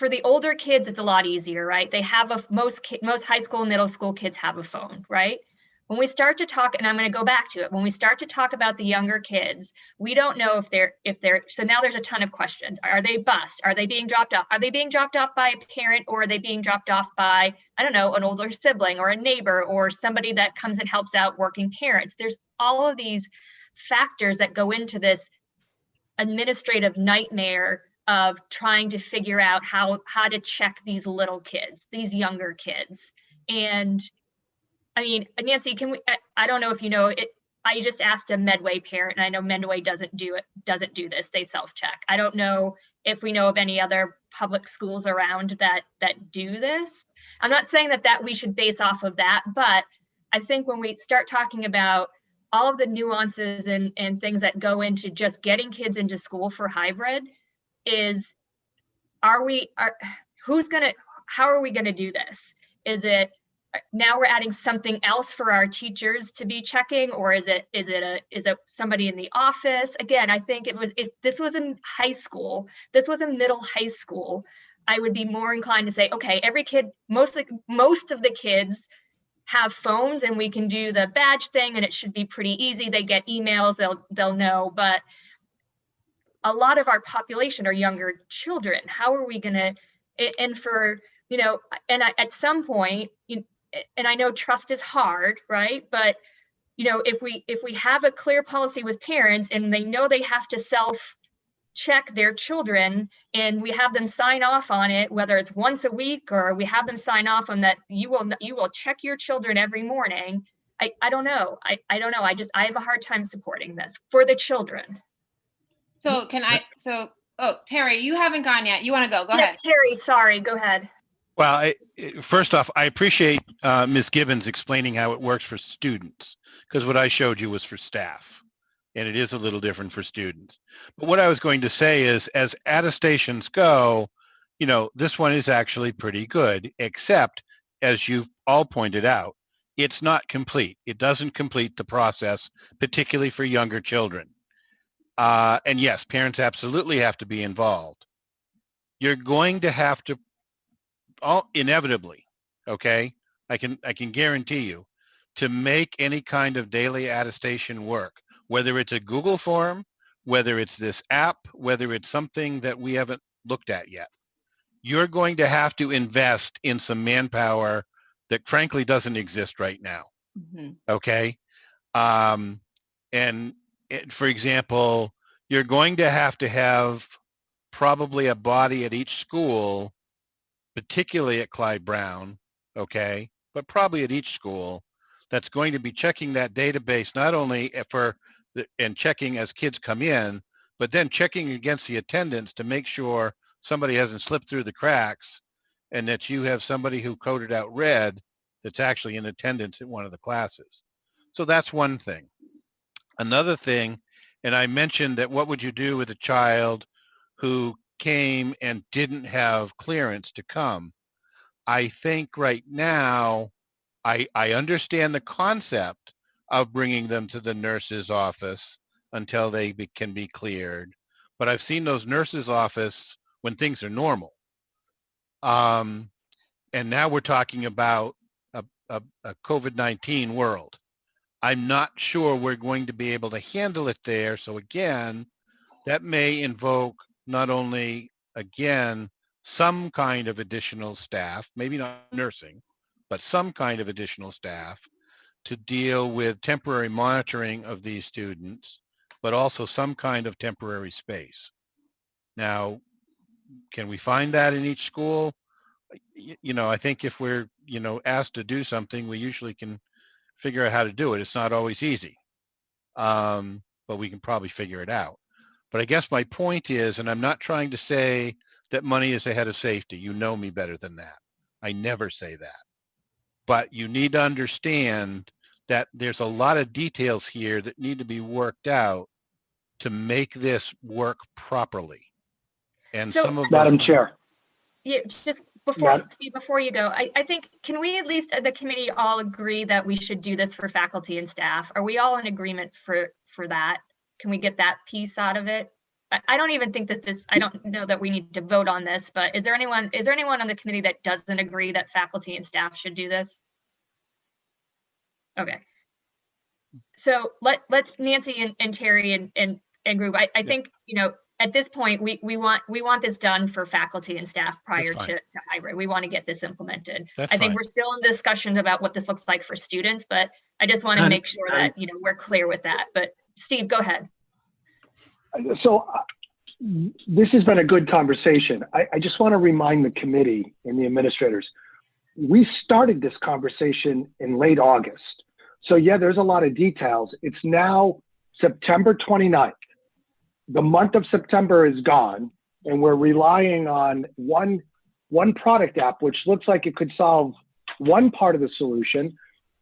the older kids, it's a lot easier, right? They have most high school, middle school kids have a phone, right? When we start to talk, and I'm going to go back to it, when we start to talk about the younger kids, we don't know if they're, so now there's a ton of questions. Are they bused? Are they being dropped off? Are they being dropped off by a parent, or are they being dropped off by, I don't know, an older sibling or a neighbor or somebody that comes and helps out working parents? There's all of these factors that go into this administrative nightmare of trying to figure out how to check these little kids, these younger kids. And I mean, Nancy, I don't know if you know it. I just asked a Medway parent, and I know Medway doesn't do this. They self-check. I don't know if we know of any other public schools around that do this. I'm not saying that we should base off of that, but I think when we start talking about all of the nuances and things that go into just getting kids into school for hybrid, is how are we gonna do this? Is it now we're adding something else for our teachers to be checking, or is it somebody in the office? Again, I think if this was in high school, this was in middle high school, I would be more inclined to say, okay, every kid, most of the kids have phones, and we can do the badge thing, and it should be pretty easy. They get emails, they'll know. But a lot of our population are younger children. How are we gonna, and for, and at some point, and I know trust is hard, right? But if we have a clear policy with parents, and they know they have to self-check their children, and we have them sign off on it, whether it's once a week, or we have them sign off on that you will check your children every morning. I don't know. I don't know. I have a hard time supporting this for the children. So Terry, you haven't gone yet. You want to go? Go ahead. Yes, Terry, sorry, go ahead. Well, first off, I appreciate Ms. Gibbons explaining how it works for students, because what I showed you was for staff, and it is a little different for students. But what I was going to say is, as attestations go, this one is actually pretty good, except, as you've all pointed out, it's not complete. It doesn't complete the process, particularly for younger children. And yes, parents absolutely have to be involved. You're going to have to, inevitably, okay, I can guarantee you, to make any kind of daily attestation work, whether it's a Google form, whether it's this app, whether it's something that we haven't looked at yet, you're going to have to invest in some manpower that frankly doesn't exist right now. Mm-hmm. Okay. For example, you're going to have probably a body at each school, particularly at Clyde Brown, okay, but probably at each school, that's going to be checking that database, not only and checking as kids come in, but then checking against the attendance to make sure somebody hasn't slipped through the cracks, and that you have somebody who coded out red that's actually in attendance at one of the classes. So that's one thing. Another thing, and I mentioned that what would you do with a child who came and didn't have clearance to come? I think right now, I understand the concept of bringing them to the nurse's office until they can be cleared. but I've seen those nurses' office when things are normal. And now we're talking about a COVID-19 world. I'm not sure we're going to be able to handle it there. So again, that may invoke not only, again, some kind of additional staff, maybe not nursing, but some kind of additional staff to deal with temporary monitoring of these students, but also some kind of temporary space. Now, can we find that in each school? You know, I think if we're, you know, asked to do something, we usually can figure out how to do it. It's not always easy, but we can probably figure it out. But I guess my point is, and I'm not trying to say that money is ahead of safety. You know me better than that. I never say that. But you need to understand that there's a lot of details here that need to be worked out to make this work properly. And So, some of Madam those, Chair. Yeah, just before, Madam- Steve, before you go, I think, can we at least, the committee all agree that we should do this for faculty and staff? Are we all in agreement for that? Can we get that piece out of it? I don't even think that I don't know that we need to vote on this, but is there anyone on the committee that doesn't agree that faculty and staff should do this? Okay. So let's Nancy and Terry and group. I think, you know, at this point, we want this done for faculty and staff prior to hybrid. We want to get this implemented. That's I think fine. we're still in discussion about what this looks like for students, but I just want to make sure that, you know, we're clear with that. But Steve, go ahead. So this has been a good conversation. I just want to remind the committee and the administrators, we started this conversation in late August. So yeah, there's a lot of details. It's now September 29th. The month of September is gone, and we're relying on one product app, which looks like it could solve one part of the solution.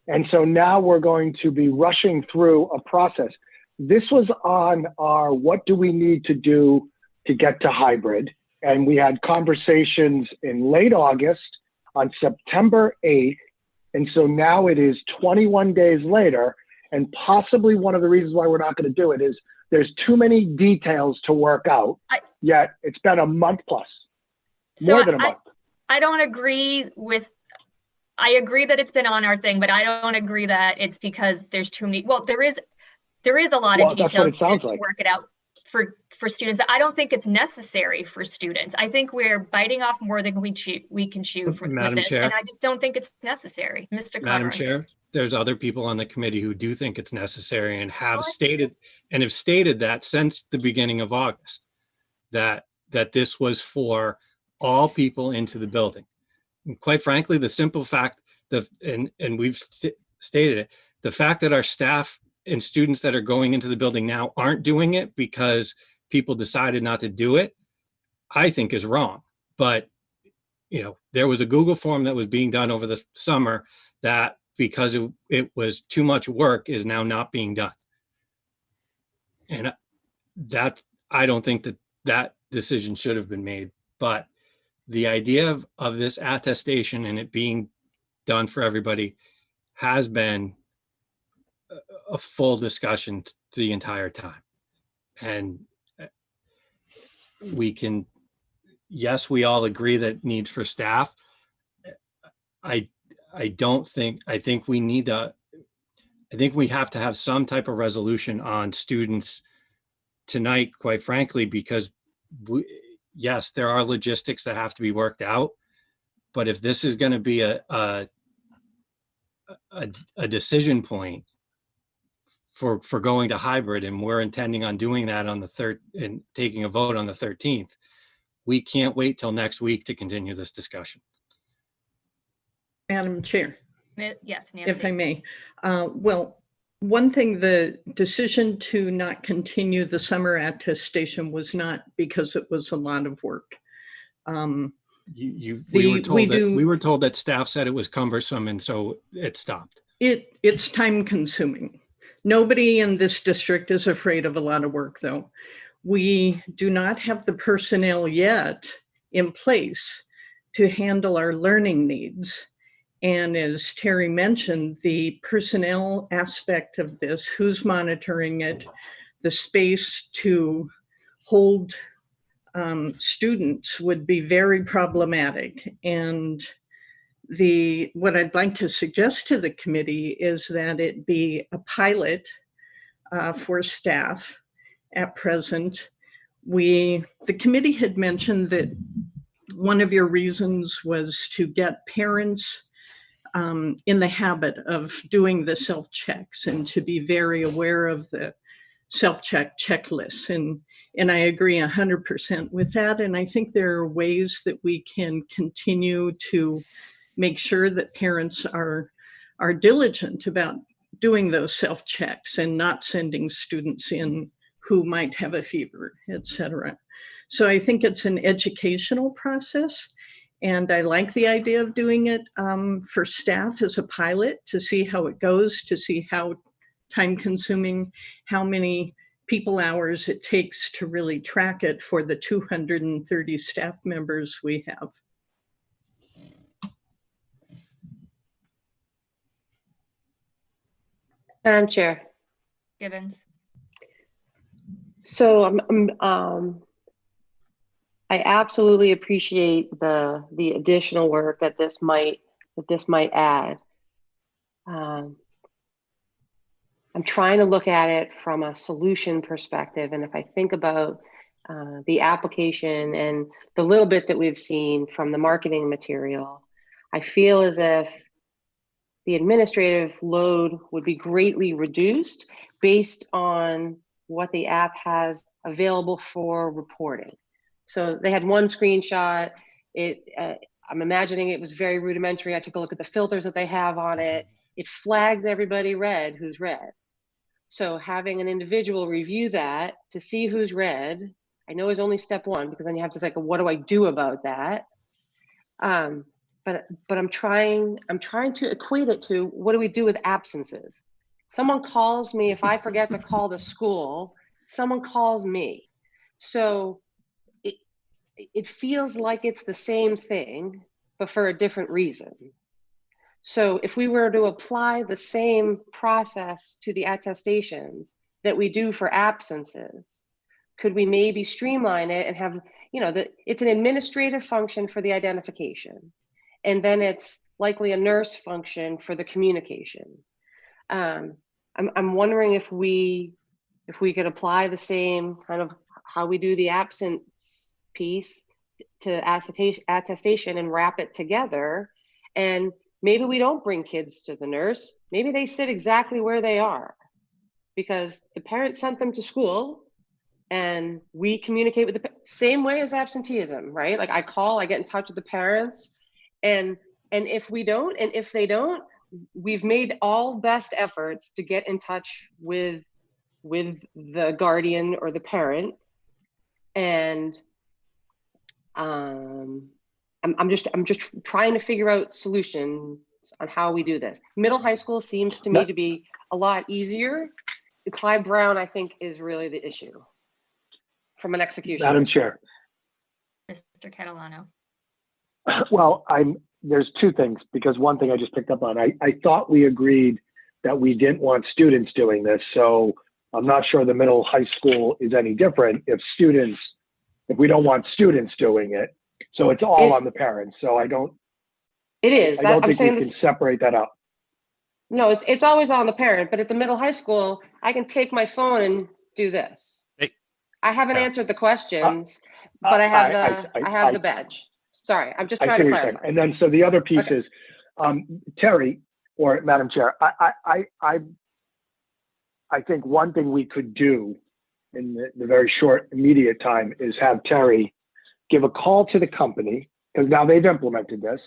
And so now we're going to be rushing through a process. This was on our what do we need to do to get to hybrid. And we had conversations in late August on September 8th. And so now it is 21 days later. And possibly one of the reasons why we're not going to do it is there's too many details to work out. Yet it's been a month plus, more than a month. I don't agree with, I agree that it's been on our thing, but I don't agree that it's because there's too many. Well, there is a lot of details to work it out for students, but I don't think it's necessary for students. I think we're biting off more than we can chew for Madam this, Chair. and I just don't think it's necessary. Mr. Madam Conroy. Chair, there's other people on the committee who do think it's necessary and have stated that since the beginning of August, that this was for all people into the building. And quite frankly, the simple fact and we've stated it, the fact that our staff and students that are going into the building now aren't doing it because people decided not to do it, I think is wrong. But, you know, there was a Google form that was being done over the summer that, because it was too much work, is now not being done. And that, I don't think that decision should have been made. But the idea of this attestation and it being done for everybody has been a full discussion the entire time. And we can, yes, we all agree that needs for staff. I think we need to, I think we have to have some type of resolution on students tonight, quite frankly, because yes, there are logistics that have to be worked out, but if this is going to be a decision point for going to hybrid, and we're intending on doing that on the 3rd and taking a vote on the 13th, we can't wait till next week to continue this discussion. Madam Chair. Yes, Nancy. If I may. Well, one thing, the decision to not continue the summer attestation was not because it was a lot of work. We were told that staff said it was cumbersome, and so it stopped. It's time consuming. Nobody in this district is afraid of a lot of work, though. We do not have the personnel yet in place to handle our learning needs. And as Terry mentioned, the personnel aspect of this, who's monitoring it, the space to hold students would be very problematic. And what I'd like to suggest to the committee is that it be a pilot for staff at present. The committee had mentioned that one of your reasons was to get parents in the habit of doing the self-checks and to be very aware of the self-check checklists. And I agree 100% with that. And I think there are ways that we can continue to make sure that parents are diligent about doing those self-checks and not sending students in who might have a fever, et cetera. So I think it's an educational process. And I like the idea of doing it for staff as a pilot to see how it goes, to see how time consuming, how many people hours it takes to really track it for the 230 staff members we have. Madam Chair. Gibbons. So I absolutely appreciate the additional work that this might add. I'm trying to look at it from a solution perspective, and if I think about the application and the little bit that we've seen from the marketing material, I feel as if the administrative load would be greatly reduced based on what the app has available for reporting. So they had one screenshot. I'm imagining it was very rudimentary. I took a look at the filters that they have on it. It flags everybody red who's red. So having an individual review that to see who's red, I know is only step one, because then you have to think, what do I do about that? But I'm trying to equate it to, what do we do with absences? Someone calls me, if I forget to call the school, someone calls me. So it feels like it's the same thing, but for a different reason. So if we were to apply the same process to the attestations that we do for absences, could we maybe streamline it and have, it's an administrative function for the identification, and then it's likely a nurse function for the communication. I'm wondering if we could apply the same kind of how we do the absence piece to attestation and wrap it together. And maybe we don't bring kids to the nurse. Maybe they sit exactly where they are because the parent sent them to school, and we communicate with the same way as absenteeism, right? Like I call, I get in touch with the parents, and if we don't, and if they don't, we've made all best efforts to get in touch with the guardian or the parent. And I'm just trying to figure out solutions on how we do this. Middle high school seems to me to be a lot easier. Clive Brown, I think, is really the issue from an execution. Madam Chair. Mr. Catalano. Well, there's two things, because one thing I just picked up on, I thought we agreed that we didn't want students doing this. So I'm not sure the middle high school is any different if we don't want students doing it. So it's all on the parents. So I don't. It is. I don't think we can separate that out. No, it's always on the parent, but at the middle high school, I can take my phone and do this. I haven't answered the questions, but I have the badge. Sorry, I'm just trying to clarify. And then, so the other piece is, Terry, or Madam Chair, I think one thing we could do in the very short, immediate time is have Terry give a call to the company, because now they've implemented this,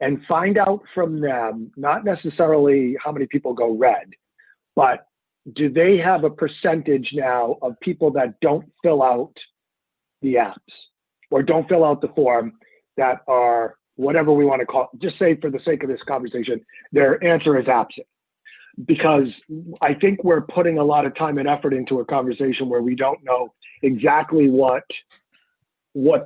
and find out from them, not necessarily how many people go red, but do they have a percentage now of people that don't fill out the apps or don't fill out the form that are whatever we want to call, just say for the sake of this conversation, their answer is absent. Because I think we're putting a lot of time and effort into a conversation where we don't know exactly what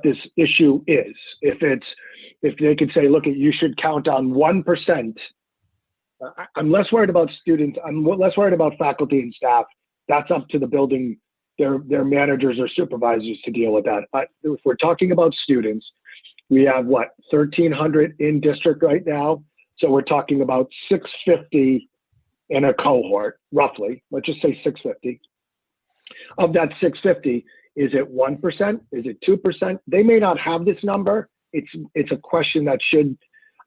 this issue is. If they could say, look, you should count on 1%. I'm less worried about students. I'm less worried about faculty and staff. That's up to the building their managers or supervisors to deal with that. If we're talking about students, we have what, 1,300 in district right now. So we're talking about 650 in a cohort, roughly. Let's just say 650. Of that 650, is it 1%? Is it 2%? They may not have this number. It's a question that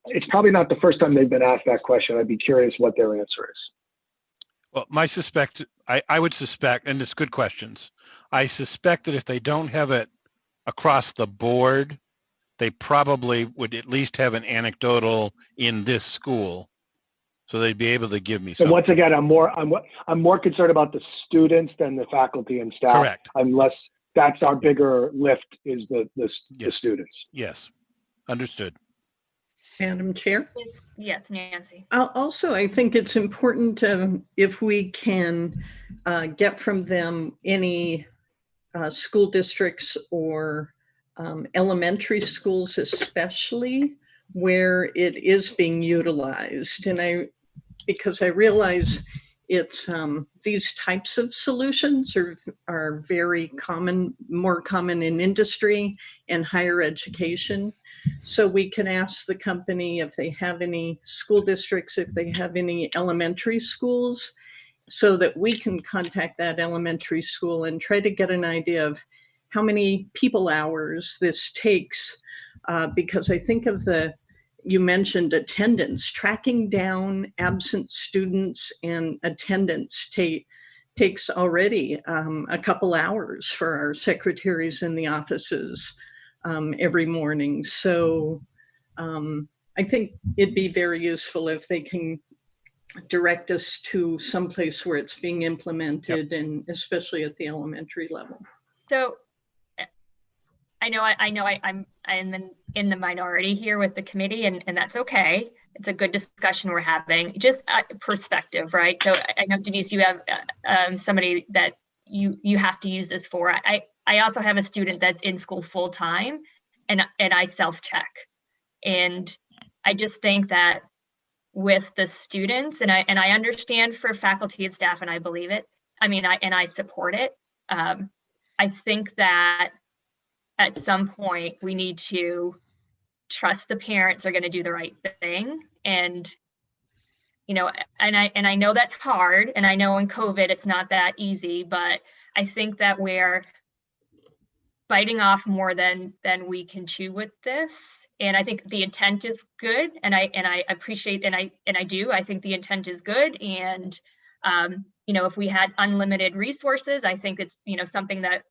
it's probably not the first time they've been asked that question. I'd be curious what their answer is. Well, I would suspect, and it's good questions. I suspect that if they don't have it across the board, they probably would at least have an anecdotal in this school. So they'd be able to give me So something. once again, I'm more concerned about the students than the faculty and staff. Correct. Unless that's our bigger lift is the Yes. students. Yes, understood. Madam Chair? Yes, Nancy. Also, I think it's important if we can get from them any school districts or elementary schools especially where it is being utilized. And because I realize it's these types of solutions are very common, more common in industry and higher education. So we can ask the company if they have any school districts, if they have any elementary schools, so that we can contact that elementary school and try to get an idea of how many people hours this takes. Because I think of you mentioned attendance, tracking down absent students and attendance takes already a couple hours for our secretaries in the offices every morning. So I think it'd be very useful if they can direct us to someplace where it's being implemented. Yep. And especially at the elementary level. So I know I'm in the minority here with the committee, and that's okay. It's a good discussion we're having. Just perspective, right? So I know, Denise, you have somebody that you have to use this for. I also have a student that's in school full time, and I self-check. And I just think that with the students, and I understand for faculty and staff, and I believe it. I mean, I support it. I think that at some point we need to trust the parents are going to do the right thing. And, and I know that's hard. And I know in COVID, it's not that easy, but I think that we're biting off more than we can chew with this. And I think the intent is good. And I appreciate, and I think the intent is good. And, if we had unlimited resources, I think it's, something that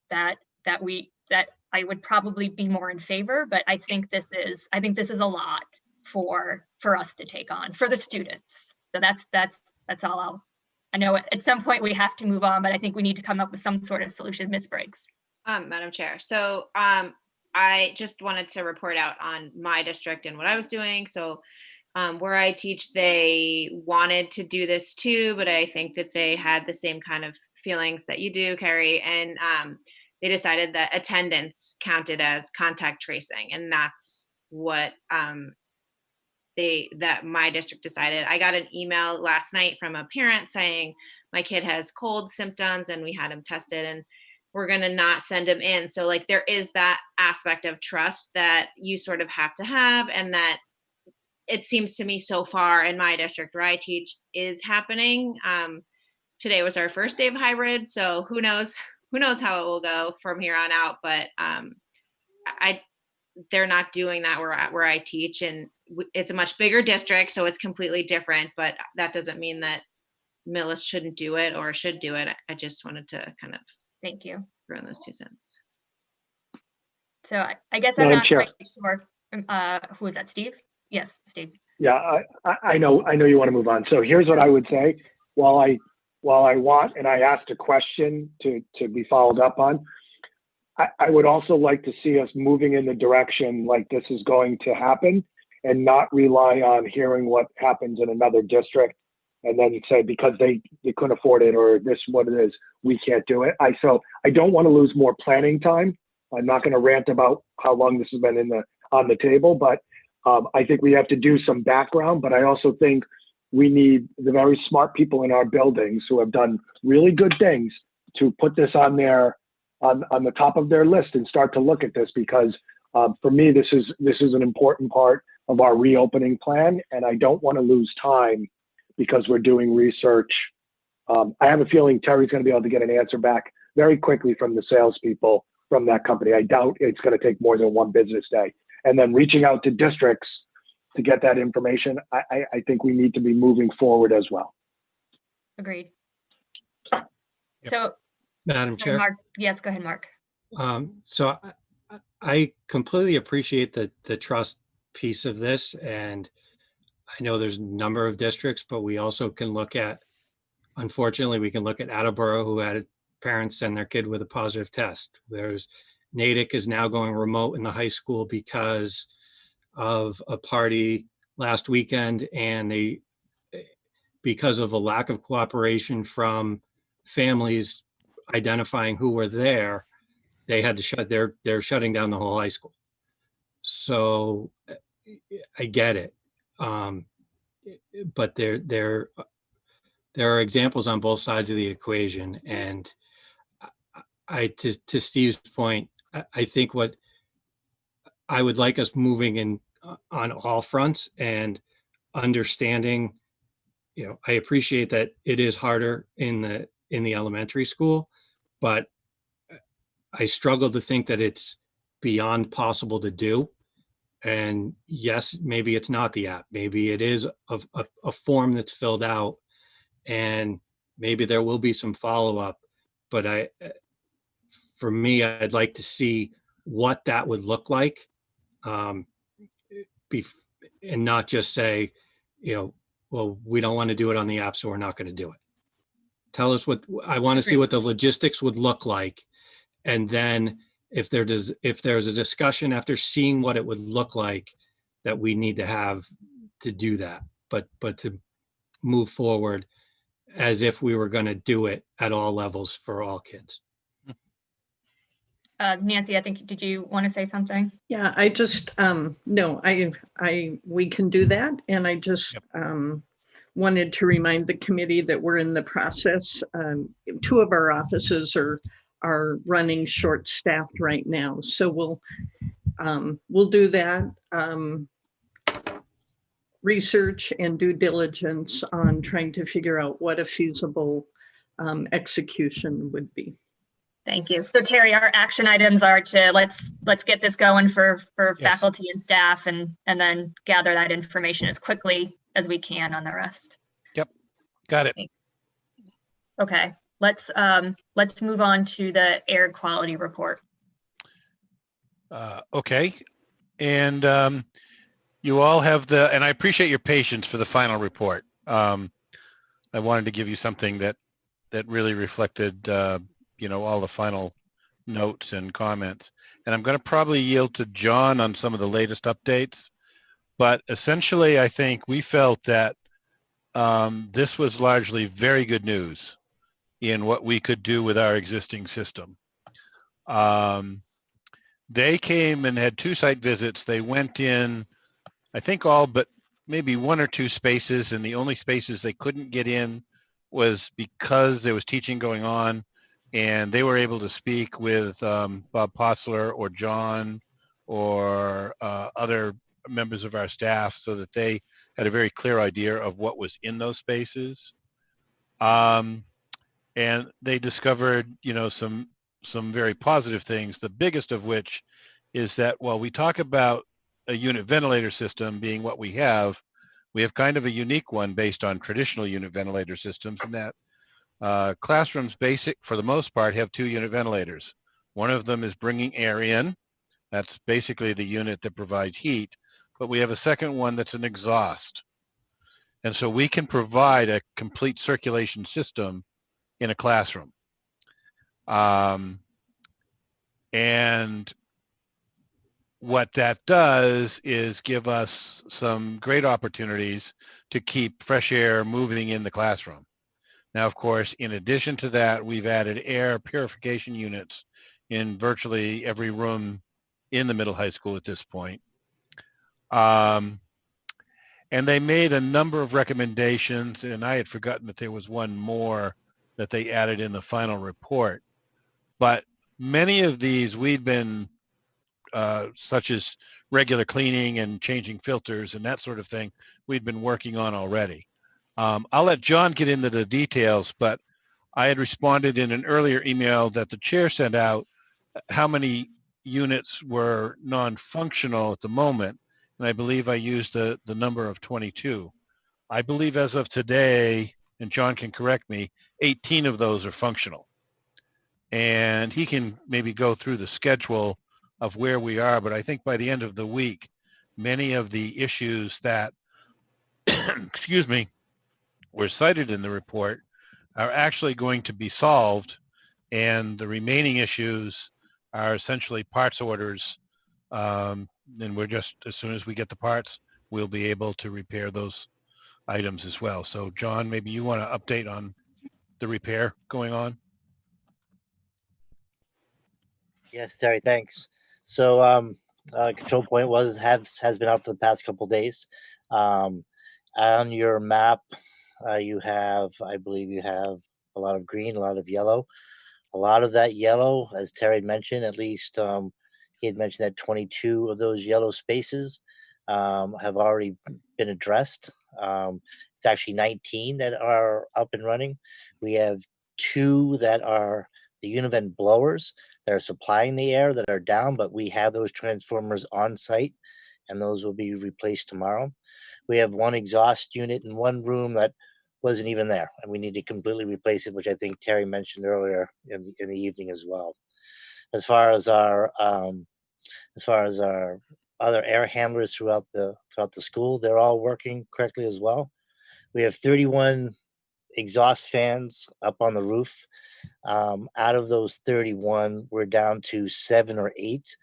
I would probably be more in favor, but I think this is a lot for us to take on for the students. So that's all. I know at some point we have to move on, but I think we need to come up with some sort of solution. Ms. Briggs. Madam Chair. So I just wanted to report out on my district and what I was doing. So where I teach, they wanted to do this too, but I think that they had the same kind of feelings that you do, Carrie, and they decided that attendance counted as contact tracing, and that's what that my district decided. I got an email last night from a parent saying my kid has cold symptoms and we had him tested and we're going to not send him in. So like there is that aspect of trust that you sort of have to have, and that it seems to me so far in my district where I teach is happening. Today was our first day of hybrid, so who knows how it will go from here on out, but they're not doing that where I teach, and it's a much bigger district, so it's completely different, but that doesn't mean that Millis shouldn't do it or should do it. I just wanted to kind of thank you throw in those 2 cents. So I guess I'm not quite sure. Who is that, Steve? Yes, Steve. Yeah, I know you want to move on. So here's what I would say. While I want, and I asked a question to be followed up on, I would also like to see us moving in the direction like this is going to happen, and not rely on hearing what happens in another district and then say because they couldn't afford it or this what it is, we can't do it. So I don't want to lose more planning time. I'm not going to rant about how long this has been on the table, but I think we have to do some background. But I also think we need the very smart people in our buildings who have done really good things to put this on on the top of their list and start to look at this, because for me, this is an important part of our reopening plan, and I don't want to lose time because we're doing research. I have a feeling Terry's going to be able to get an answer back very quickly from the salespeople from that company. I doubt it's going to take more than one business day. And then reaching out to districts to get that information, I think we need to be moving forward as well. Agreed. Yep. So, Madam Chair. Mark, yes, go ahead, Mark. So I completely appreciate the trust piece of this. And I know there's a number of districts, but we also can look at, unfortunately, we can look at Attleboro, who had parents send their kid with a positive test. There's Natick is now going remote in the high school because of a party last weekend, and because of a lack of cooperation from families identifying who were there, they had to they're shutting down the whole high school. So I get it. But there are examples on both sides of the equation. And to Steve's point, I think what I would like us moving in on all fronts and understanding, I appreciate that it is harder in the elementary school, but I struggle to think that it's beyond possible to do. And yes, maybe it's not the app. Maybe it is a form that's filled out, and maybe there will be some follow-up. But for me, I'd like to see what that would look like, and not just say, well, we don't want to do it on the app, so we're not going to do it. Tell us I want to see what the logistics would look like. And then if there's a discussion after seeing what it would look like, that we need to have to do that, but to move forward as if we were going to do it at all levels for all kids. Nancy, I think, did you want to say something? Yeah, I just, no, we can do that. And I just wanted to remind the committee that we're in the process. 2 of our offices are running short-staffed right now. So we'll do that research and due diligence on trying to figure out what a feasible execution would be. Thank you. So Terry, our action items are to let's get this going for Yes. faculty and staff, and then gather that information as quickly as we can on the rest. Yep, got it. Okay, let's move on to the air quality report. Okay, and you all have and I appreciate your patience for the final report. I wanted to give you something that really reflected all the final notes and comments. And I'm going to probably yield to John on some of the latest updates. But essentially, I think we felt that this was largely very good news in what we could do with our existing system. They came and had 2 site visits. They went in, I think, all but maybe 1 or 2 spaces, and the only spaces they couldn't get in was because there was teaching going on. And they were able to speak with Bob Postler or John or other members of our staff, so that they had a very clear idea of what was in those spaces. And they discovered, some very positive things, the biggest of which is that while we talk about a unit ventilator system being what we have kind of a unique one based on traditional unit ventilator systems, in that classrooms for the most part have 2 unit ventilators. One of them is bringing air in. That's basically the unit that provides heat, but we have a second one that's an exhaust. And so we can provide a complete circulation system in a classroom. And what that does is give us some great opportunities to keep fresh air moving in the classroom. Now, of course, in addition to that, we've added air purification units in virtually every room in the middle high school at this point. And they made a number of recommendations, and I had forgotten that there was one more that they added in the final report. But many of these we'd been, such as regular cleaning and changing filters and that sort of thing, we'd been working on already. I'll let John get into the details, but I had responded in an earlier email that the chair sent out how many units were non-functional at the moment. And I believe I used the number of 22. I believe as of today, and John can correct me, 18 of those are functional. And he can maybe go through the schedule of where we are, but I think by the end of the week, many of the issues that, excuse me, were cited in the report are actually going to be solved, and the remaining issues are essentially parts orders. And we're just, as soon as we get the parts, we'll be able to repair those items as well. So John, maybe you want to update on the repair going on? Yes, Terry, thanks. So control point has been out for the past couple days. On your map, you have, I believe you have a lot of green, a lot of yellow. A lot of that yellow, as Terry mentioned, at least he had mentioned that 22 of those yellow spaces have already been addressed. It's actually 19 that are up and running. We have 2 that are the univent blowers that are supplying the air that are down, but we have those transformers on site, and those will be replaced tomorrow. We have 1 exhaust unit in 1 room that wasn't even there, and we need to completely replace it, which I think Terry mentioned earlier in the evening as well. As far as our other air handlers throughout the school, they're all working correctly as well. We have 31 exhaust fans up on the roof. Out of those 31, we're down to 7 or 8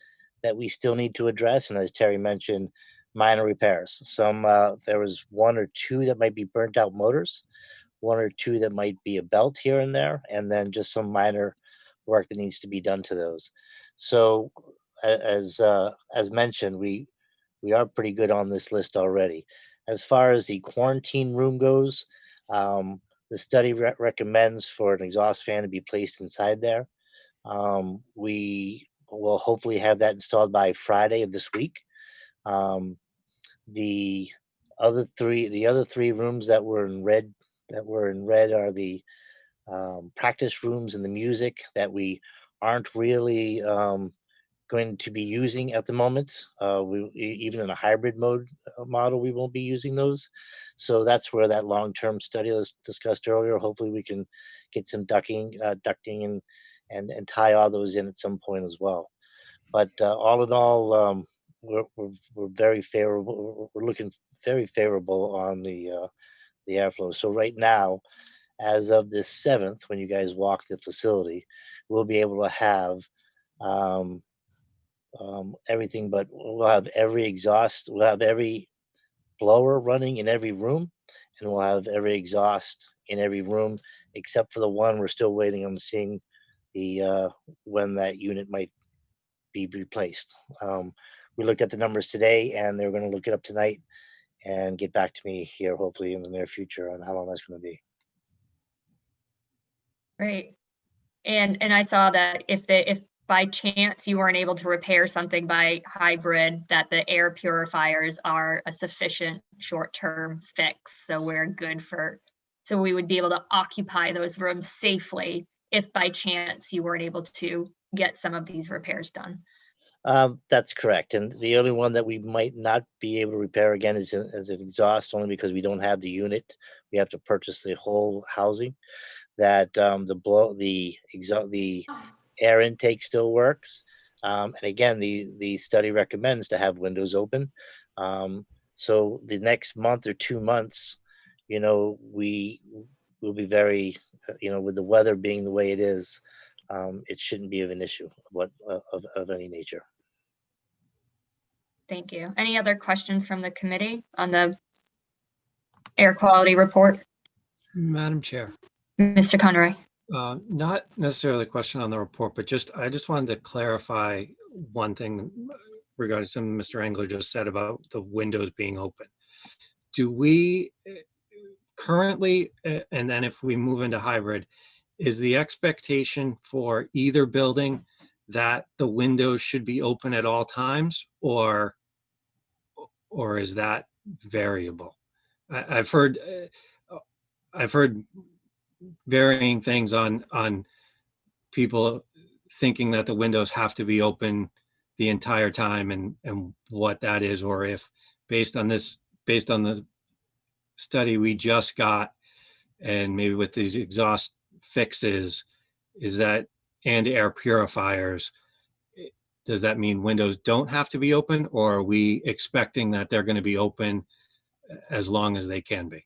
that we still need to address, and as Terry mentioned, minor repairs. Some there was 1 or 2 that might be burnt out motors, 1 or 2 that might be a belt here and there, and then just some minor work that needs to be done to those. So as mentioned, we are pretty good on this list already. As far as the quarantine room goes, the study recommends for an exhaust fan to be placed inside there. We will hopefully have that installed by Friday of this week. The other three rooms that were in red are the practice rooms and the music that we aren't really going to be using at the moment. Even in a hybrid model, we won't be using those. So that's where that long-term study was discussed earlier. Hopefully we can get some ducting and tie all those in at some point as well. But all in all, we're very favorable. We're looking very favorable on the airflow. So right now, as of the 7th, when you guys walk the facility, we'll be able to have everything, but we'll have every exhaust, we'll have every blower running in every room, and we'll have every exhaust in every room, except for the one we're still waiting on seeing the when that unit might be replaced. We looked at the numbers today, and they're going to look it up tonight and get back to me here, hopefully in the near future, on how long that's going to be. Great. And I saw that if by chance you weren't able to repair something by hybrid, that the air purifiers are a sufficient short-term fix. So we're good so we would be able to occupy those rooms safely if by chance you weren't able to get some of these repairs done. That's correct. And the only one that we might not be able to repair again is an exhaust, only because we don't have the unit. We have to purchase the whole housing. That the air intake still works. And again, the study recommends to have windows open. So the next month or 2 months, we will be very, with the weather being the way it is, it shouldn't be of an issue of any nature. Thank you. Any other questions from the committee on the air quality report? Madam Chair. Mr. Conroy. Not necessarily a question on the report, but I just wanted to clarify one thing regarding something Mr. Engler just said about the windows being open. Do we currently, and then if we move into hybrid, is the expectation for either building that the windows should be open at all times, or is that variable? I've heard varying things on people thinking that the windows have to be open the entire time, and what that is, or if based on the study we just got, and maybe with these exhaust fixes, is that, and air purifiers, does that mean windows don't have to be open, or are we expecting that they're going to be open as long as they can be?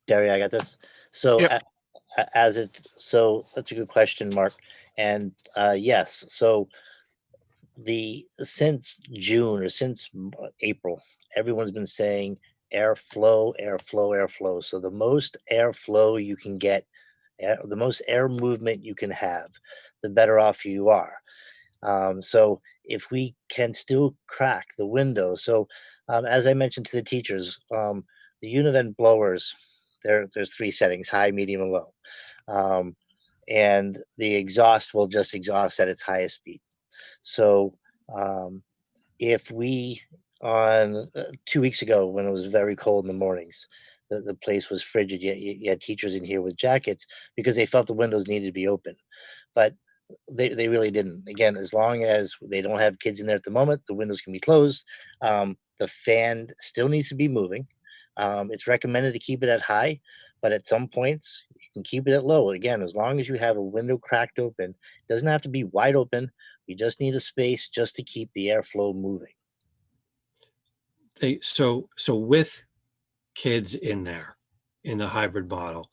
Gary, I got this. So Yep. so that's a good question, Mark. And yes, so since June or since April, everyone's been saying airflow, airflow, airflow. So the most airflow you can get, the most air movement you can have, the better off you are. So if we can still crack the window, so as I mentioned to the teachers, the univent blowers, there's 3 settings: high, medium, and low. And the exhaust will just exhaust at its highest speed. So if we, on 2 weeks ago, when it was very cold in the mornings, the place was frigid, yet you had teachers in here with jackets because they felt the windows needed to be open. But they really didn't. Again, as long as they don't have kids in there at the moment, the windows can be closed. The fan still needs to be moving. It's recommended to keep it at high, but at some points you can keep it at low. Again, as long as you have a window cracked open, it doesn't have to be wide open. You just need a space just to keep the airflow moving. So with kids in there in the hybrid model,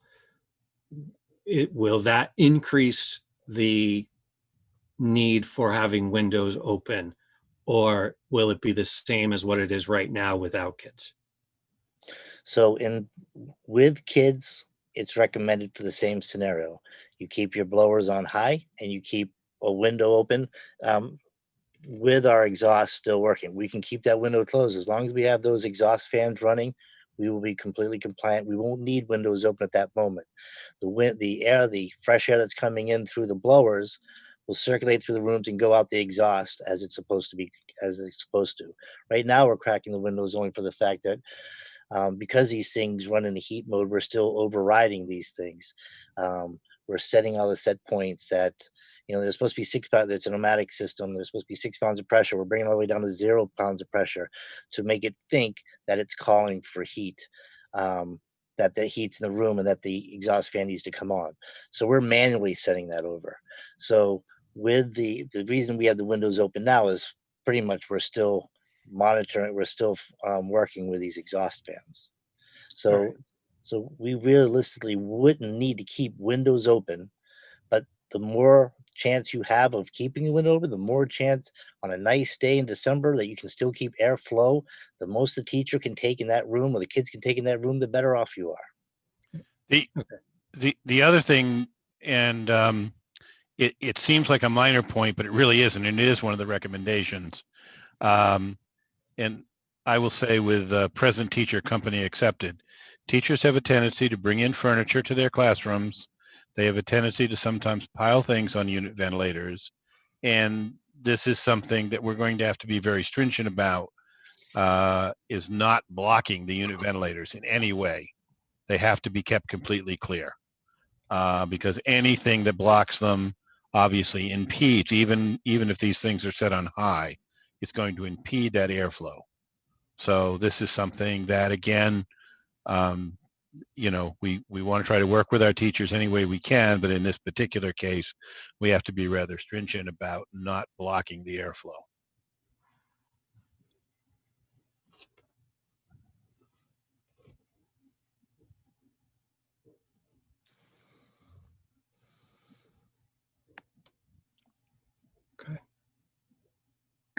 will that increase the need for having windows open, or will it be the same as what it is right now without kids? So with kids, it's recommended for the same scenario. You keep your blowers on high and you keep a window open. With our exhaust still working, we can keep that window closed. As long as we have those exhaust fans running, we will be completely compliant. We won't need windows open at that moment. The fresh air that's coming in through the blowers will circulate through the rooms and go out the exhaust as it's supposed to. Right now, we're cracking the windows only for the fact that because these things run in the heat mode, we're still overriding these things. We're setting all the set points that, there's supposed to be 6 pounds. It's a pneumatic system. There's supposed to be 6 pounds of pressure. We're bringing it all the way down to 0 pounds of pressure to make it think that it's calling for heat, that the heat's in the room and that the exhaust fan needs to come on. So we're manually setting that over. So with the reason we have the windows open now is pretty much we're still monitoring, we're still working with these exhaust fans. So, Right. so we realistically wouldn't need to keep windows open, but the more chance you have of keeping the window open, the more chance on a nice day in December that you can still keep airflow, the most the teacher can take in that room or the kids can take in that room, the better off you are. The other thing, and it seems like a minor point, but it really isn't, and it is one of the recommendations. And I will say, with present teacher company accepted, teachers have a tendency to bring in furniture to their classrooms. They have a tendency to sometimes pile things on unit ventilators. And this is something that we're going to have to be very stringent about, is not blocking the unit ventilators in any way. They have to be kept completely clear, because anything that blocks them obviously impedes, even if these things are set on high, it's going to impede that airflow. So this is something that, again, we want to try to work with our teachers any way we can, but in this particular case, we have to be rather stringent about not blocking the airflow. Okay.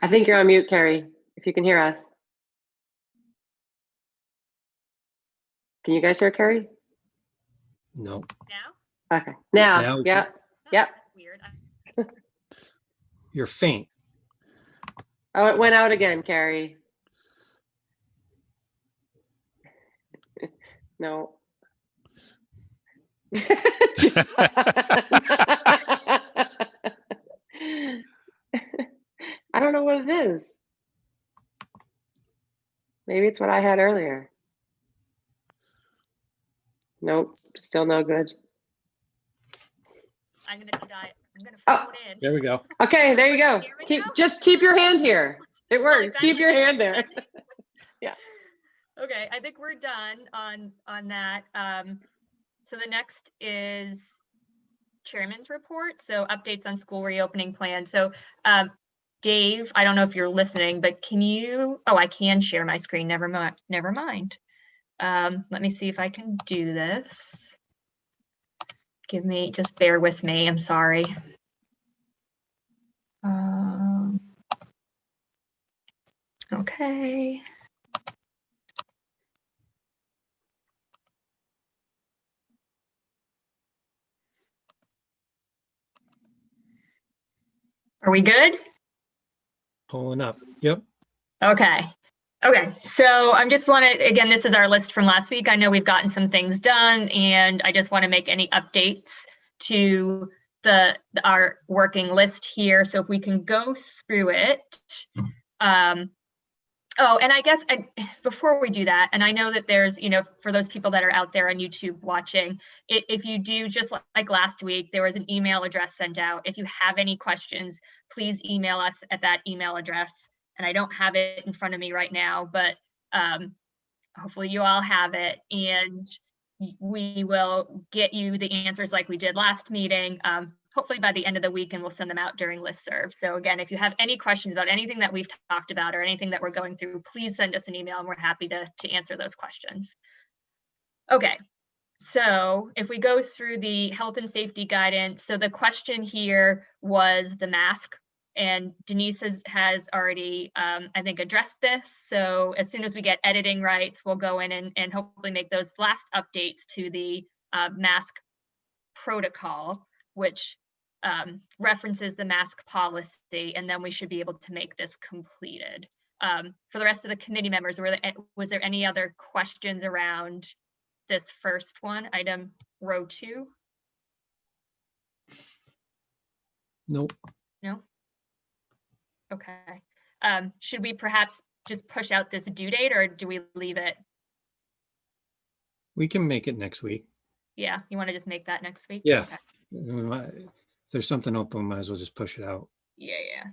I think you're on mute, Carrie, if you can hear us. Can you guys hear Carrie? No. Now? Okay. Now. Now- Yep. Oh, Yep. that's weird. You're faint. Oh, it went out again, Carrie. No. I don't know what it is. Maybe it's what I had earlier. Nope, still no good. I'm gonna Oh. phone in. There we go. Okay, there you go. Here we go. Just keep your hand here. It Well, worked. Keep your hand there. Yeah. Okay, I think we're done on that. So the next is chairman's report. So updates on school reopening plan. So Dave, I don't know if you're listening, but can you, oh, I can share my screen. Never mind. Never mind. Let me see if I can do this. Just bear with me. I'm sorry. Okay. Are we good? Pulling up. Yep. Okay. Okay. So I just want to, again, this is our list from last week. I know we've gotten some things done, and I just want to make any updates to our working list here. So if we can go through it. Oh, and I guess before we do that, and I know that there's, for those people that are out there on YouTube watching, if you do, just like last week, there was an email address sent out. If you have any questions, please email us at that email address. And I don't have it in front of me right now, but hopefully you all have it. And we will get you the answers like we did last meeting, hopefully by the end of the week, and we'll send them out during listserv. So again, if you have any questions about anything that we've talked about or anything that we're going through, please send us an email and we're happy to answer those questions. Okay, so if we go through the health and safety guidance, so the question here was the mask, and Denise has already, I think, addressed this. So as soon as we get editing rights, we'll go in and hopefully make those last updates to the mask protocol, which references the mask policy, and then we should be able to make this completed. For the rest of the committee members, was there any other questions around this first one, item row 2? Nope. No? Okay. Should we perhaps just push out this due date, or do we leave it? We can make it next week. Yeah, you want to just make that next week? Yeah. Okay. If there's something open, we might as well just push it out. Yeah.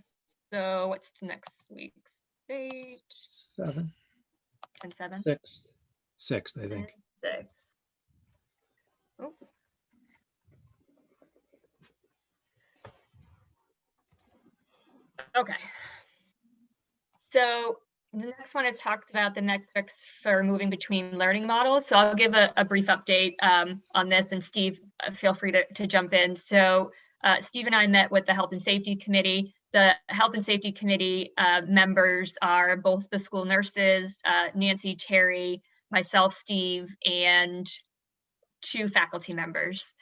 So what's next week's date? 7. 10/7? 6th, I think. 6. Oh. Okay. So the next one is talked about the metrics for moving between learning models. So I'll give a brief update on this, and Steve, feel free to jump in. So Steve and I met with the Health and Safety Committee. The Health and Safety Committee members are both the school nurses, Nancy, Terry, myself, Steve, and 2 faculty members.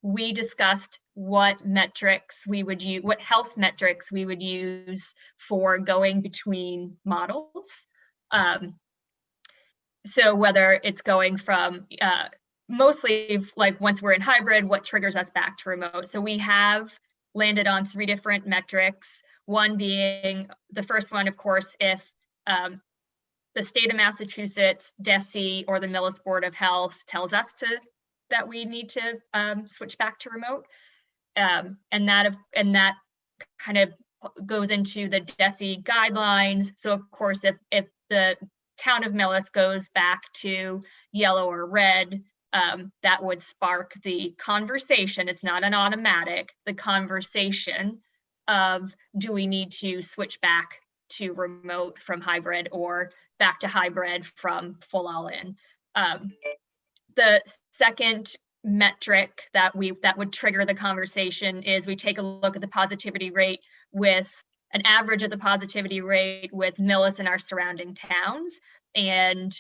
We discussed what metrics we would use, what health metrics we would use for going between models. So whether it's going from mostly like once we're in hybrid, what triggers us back to remote. So we have landed on 3 different metrics. One being, the first one, of course, if the state of Massachusetts, DESE, or the Millis Board of Health tells us that we need to switch back to remote, and that kind of goes into the DESE guidelines. So of course, if the town of Millis goes back to yellow or red, that would spark the conversation. It's not an automatic, the conversation of, do we need to switch back to remote from hybrid, or back to hybrid from full all in. The second metric that would trigger the conversation is we take a look at the positivity rate, with an average of the positivity rate with Millis and our surrounding towns. And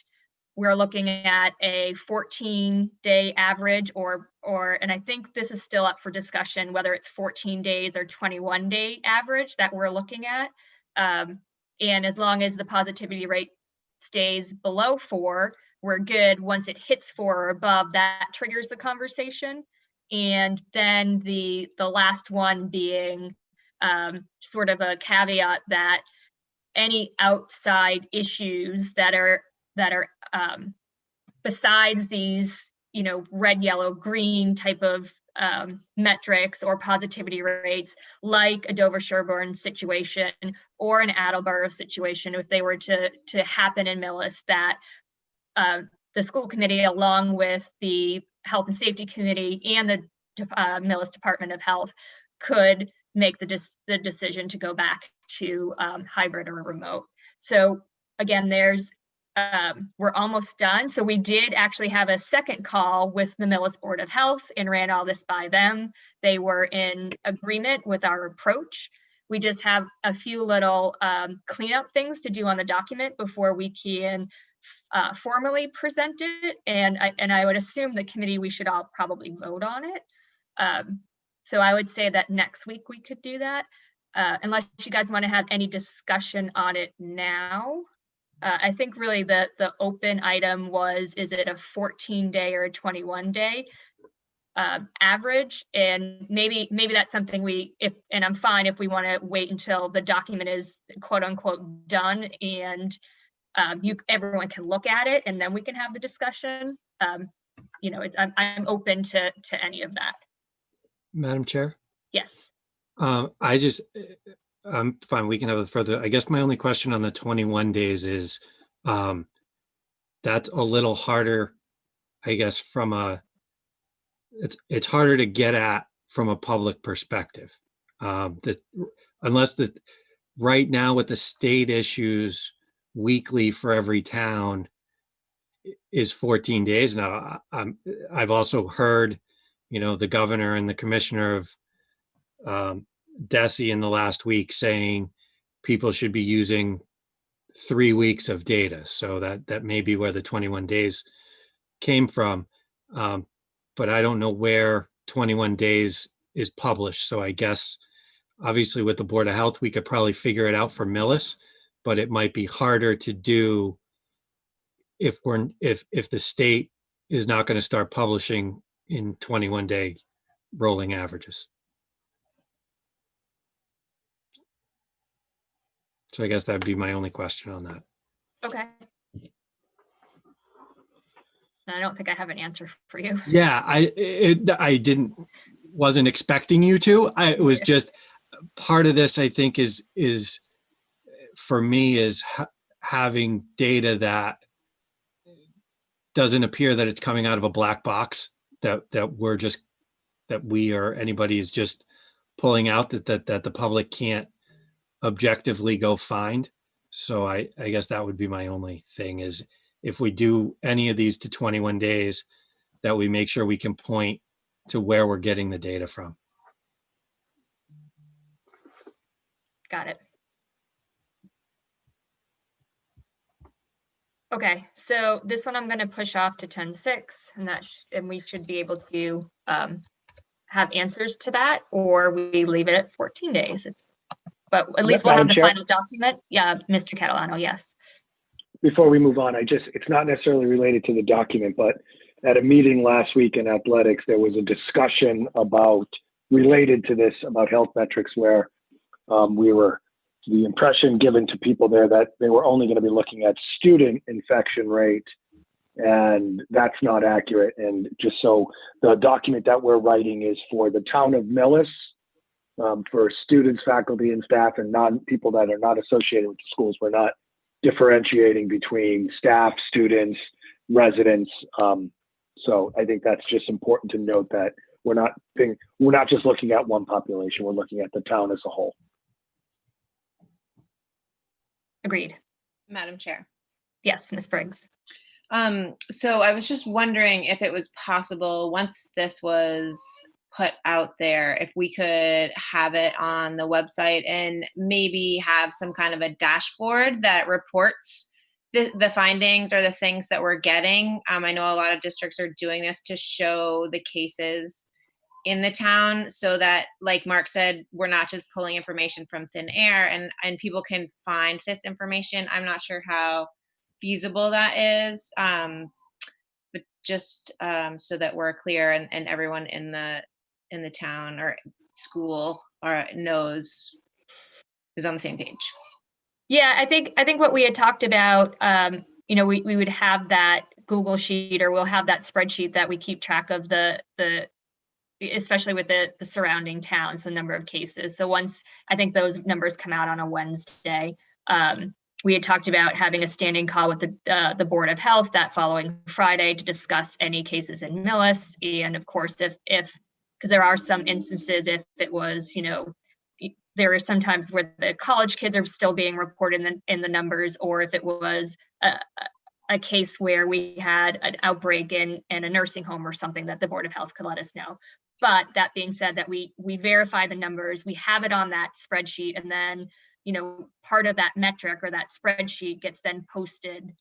we're looking at a 14-day average, and I think this is still up for discussion, whether it's 14 days or 21-day average that we're looking at. And as long as the positivity rate stays below 4, we're good. Once it hits 4 or above, that triggers the conversation. And then the last one being sort of a caveat that any outside issues that are besides these, red, yellow, green type of metrics or positivity rates, like a Dover-Sherborne situation or an Attleboro situation, if they were to happen in Millis, that the school committee, along with the health and safety committee and the Millis Department of Health, could make the decision to go back to hybrid or remote. So again, we're almost done. So we did actually have a second call with the Millis Board of Health and ran all this by them. They were in agreement with our approach. We just have a few little cleanup things to do on the document before we can formally present it. And I would assume the committee, we should all probably vote on it. So I would say that next week we could do that, unless you guys want to have any discussion on it now. I think really the open item was, is it a 14-day or a 21-day average? And maybe that's something and I'm fine if we want to wait until the document is quote unquote done and everyone can look at it and then we can have the discussion. I'm open to any of that. Madam Chair? Yes. I'm fine. We can have a further, I guess my only question on the 21 days is, that's a little harder, I guess, it's harder to get at from a public perspective. Unless right now with the state issues weekly for every town is 14 days. Now, I've also heard, the governor and the commissioner of DESE in the last week saying people should be using 3 weeks of data. So that may be where the 21 days came from. But I don't know where 21 days is published. So I guess obviously with the Board of Health, we could probably figure it out for Millis, but it might be harder to do if the state is not going to start publishing in 21-day rolling averages. So I guess that'd be my only question on that. Okay. I don't think I have an answer for you. Yeah, I wasn't expecting you to. It was just part of this, I think, is for me is having data that doesn't appear that it's coming out of a black box, that we or anybody is just pulling out that the public can't objectively go find. So I guess that would be my only thing, is if we do any of these to 21 days, that we make sure we can point to where we're getting the data from. Got it. Okay, so this one I'm going to push off to 10/6, and we should be able to have answers to that, or we leave it at 14 days. But at least we'll have the final document. Yeah, Mr. Catalano, yes. Before we move on, it's not necessarily related to the document, but at a meeting last week in athletics, there was a discussion related to this about health metrics where the impression given to people there that they were only going to be looking at student infection rate, and that's not accurate. And just so the document that we're writing is for the town of Millis, for students, faculty, and staff, and people that are not associated with the schools. We're not differentiating between staff, students, residents. So I think that's just important to note that we're not just looking at one population, we're looking at the town as a whole. Agreed. Madam Chair. Yes, Ms. Briggs. So I was just wondering if it was possible, once this was put out there, if we could have it on the website and maybe have some kind of a dashboard that reports the findings or the things that we're getting. I know a lot of districts are doing this to show the cases in the town, so that, like Mark said, we're not just pulling information from thin air, and people can find this information. I'm not sure how feasible that is. But just so that we're clear and everyone in the town or school or knows, is on the same page. Yeah, I think what we had talked about, we would have that Google sheet, or we'll have that spreadsheet that we keep track of the especially with the surrounding towns, the number of cases. So once I think those numbers come out on a Wednesday, we had talked about having a standing call with the Board of Health that following Friday to discuss any cases in Millis. And of course, if because there are some instances, if it was, there are sometimes where the college kids are still being reported in the numbers, or if it was a case where we had an outbreak in a nursing home or something, that the Board of Health could let us know. But that being said, that we verify the numbers, we have it on that spreadsheet, and then, part of that metric or that spreadsheet gets then posted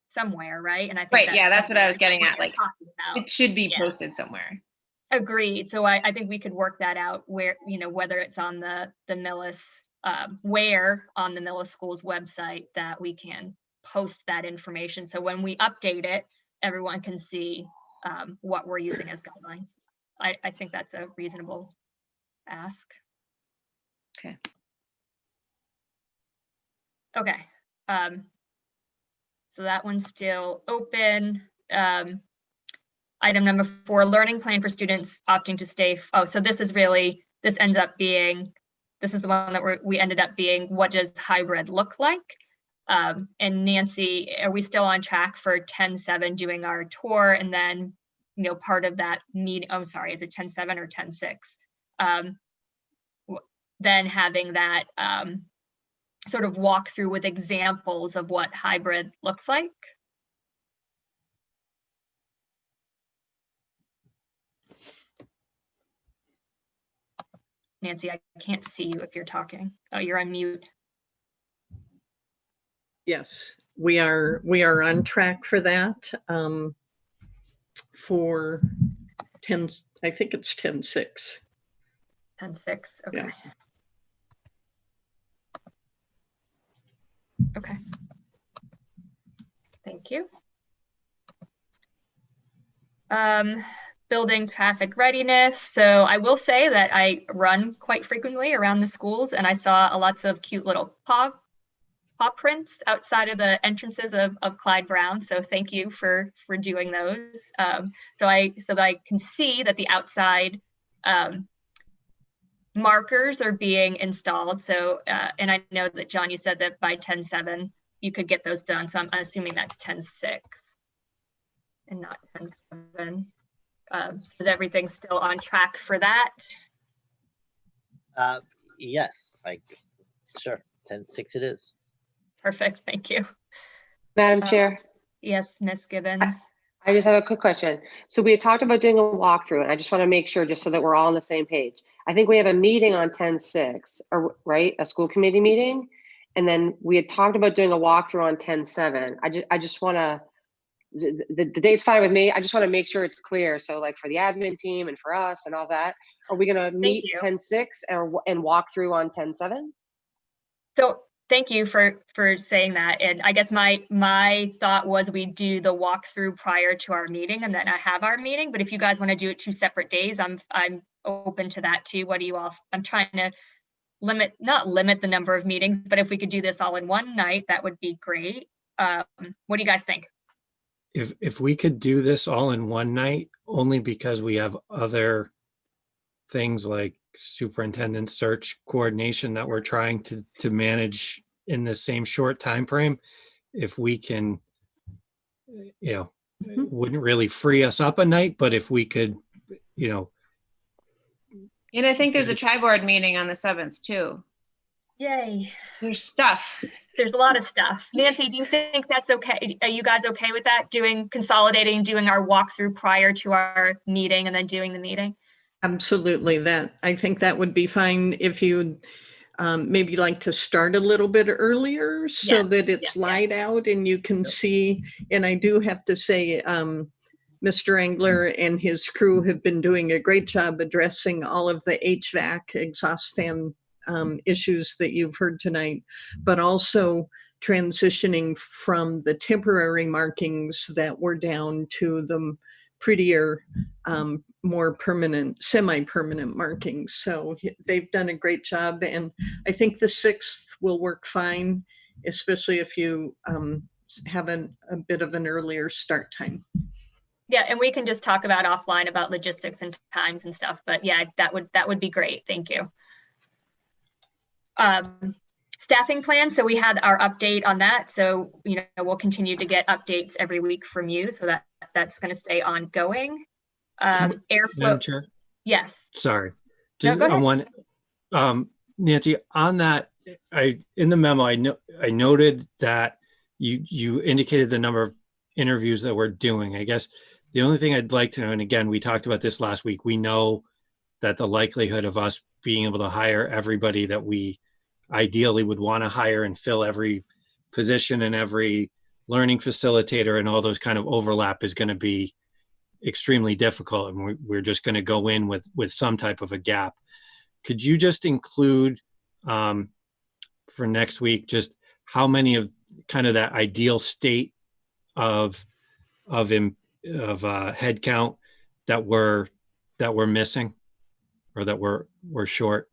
somewhere, right? And I think that's what I was getting at. Like, it should be Yeah. posted somewhere. Agreed. So I think we could work that out where, whether it's on the Millis, where on the Millis School's website that we can post that information. So when we update it, everyone can see what we're using as guidelines. I think that's a reasonable ask. Okay. Okay. So that one's still open. Item number 4, learning plan for students opting to stay. Oh, so this is really, this is the one that we ended up being, what does hybrid look like? And Nancy, are we still on track for 10/7 doing our tour? And then, part of that meeting, I'm sorry, is it 10/7 or 10/6? Then having that sort of walk through with examples of what hybrid looks like. Nancy, I can't see you if you're talking. Oh, you're on mute. Yes, we are on track for that. For 10, I think it's 10/6. 10/6. Okay. Yeah. Okay. Thank you. Building traffic readiness. So I will say that I run quite frequently around the schools, and I saw lots of cute little paw prints outside of the entrances of Clyde Brown. So thank you for doing those. So that I can see that the outside markers are being installed. So and I know that John, you said that by 10/7 you could get those done. So I'm assuming that's 10/6 and not 10/7. Is everything still on track for that? Yes, sure. 10/6 it is. Perfect. Thank you. Madam Chair, Yes, Ms. Gibbons. I just have a quick question. So we had talked about doing a walkthrough, and I just want to make sure, just so that we're all on the same page. I think we have a meeting on 10/6, right? A school committee meeting. And then we had talked about doing a walkthrough on 10/7. I just want to, the date's fine with me. I just want to make sure it's clear. So like for the admin team and for us and all that, are we going to meet 10/6 and walk through on 10/7? So thank you for saying that. And I guess my thought was we do the walkthrough prior to our meeting, and then I have our meeting. But if you guys want to do it 2 separate days, I'm open to that too. What do you all? I'm trying to not limit the number of meetings, but if we could do this all in one night, that would be great. What do you guys think? If we could do this all in one night, only because we have other things like superintendent search coordination that we're trying to manage in the same short time frame. If we can, wouldn't really free us up a night, but if we could, And I think there's a tri-board meeting on the 7th too. Yay. There's stuff. There's a lot of stuff. Nancy, do you think that's okay? Are you guys okay with that? Consolidating, doing our walkthrough prior to our meeting and then doing the meeting? Absolutely. I think that would be fine if you'd maybe like to start a little bit earlier so that it's light out and you can see. And I do have to say, Mr. Engler and his crew have been doing a great job addressing all of the HVAC exhaust fan issues that you've heard tonight, but also transitioning from the temporary markings that were down to the prettier, more permanent, semi-permanent markings. So they've done a great job. And I think the 6th will work fine, especially if you have a bit of an earlier start time. Yeah, and we can just talk about offline about logistics and times and stuff. But yeah, that would be great. Thank you. Staffing plan. So we had our update on that. So, you know, we'll continue to get updates every week from you. So that's going to stay ongoing. Airflow. Madam Chair? Yes. Sorry. No, Just go ahead. on one, Nancy, on that, in the memo, I noted that you indicated the number of interviews that we're doing. I guess the only thing I'd like to know, and again, we talked about this last week, we know that the likelihood of us being able to hire everybody that we ideally would want to hire and fill every position and every learning facilitator and all those kind of overlap is going to be extremely difficult. And we're just going to go in with some type of a gap. Could you just include for next week, just how many of kind of that ideal state of head count that we're missing or that we're short?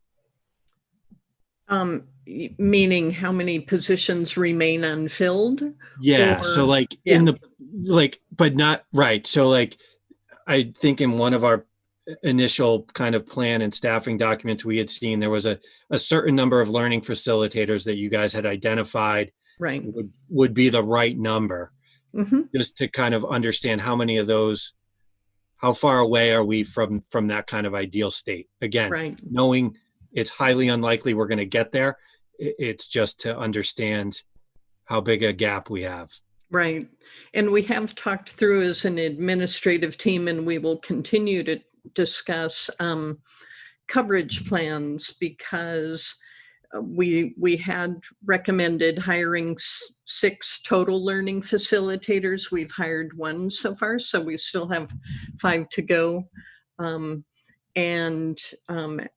Meaning how many positions remain unfilled? Yeah. Or, so like in the, like, but not right. So like, I think in one of our initial kind of plan and staffing documents we had seen, there was a certain number of learning facilitators that you guys had identified right would be the right number. Mm-hmm. Just to kind of understand how many of those, how far away are we from that kind of ideal state? Again, right. Knowing it's highly unlikely we're going to get there. It's just to understand how big a gap we have. Right. And we have talked through as an administrative team, and we will continue to discuss coverage plans, because we had recommended hiring 6 total learning facilitators. We've hired 1 so far, so we still have 5 to go. And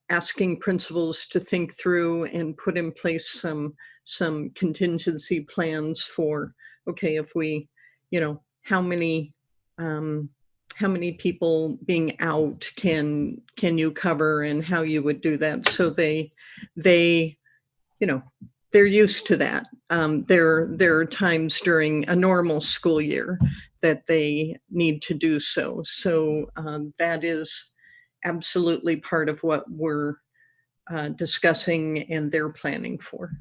asking principals to think through and put in place some contingency plans for, okay, if we, you know, how many people being out can you cover, and how you would do that. So they you know, they're used to that. There are times during a normal school year that they need to do so. So that is absolutely part of what we're discussing and they're planning for.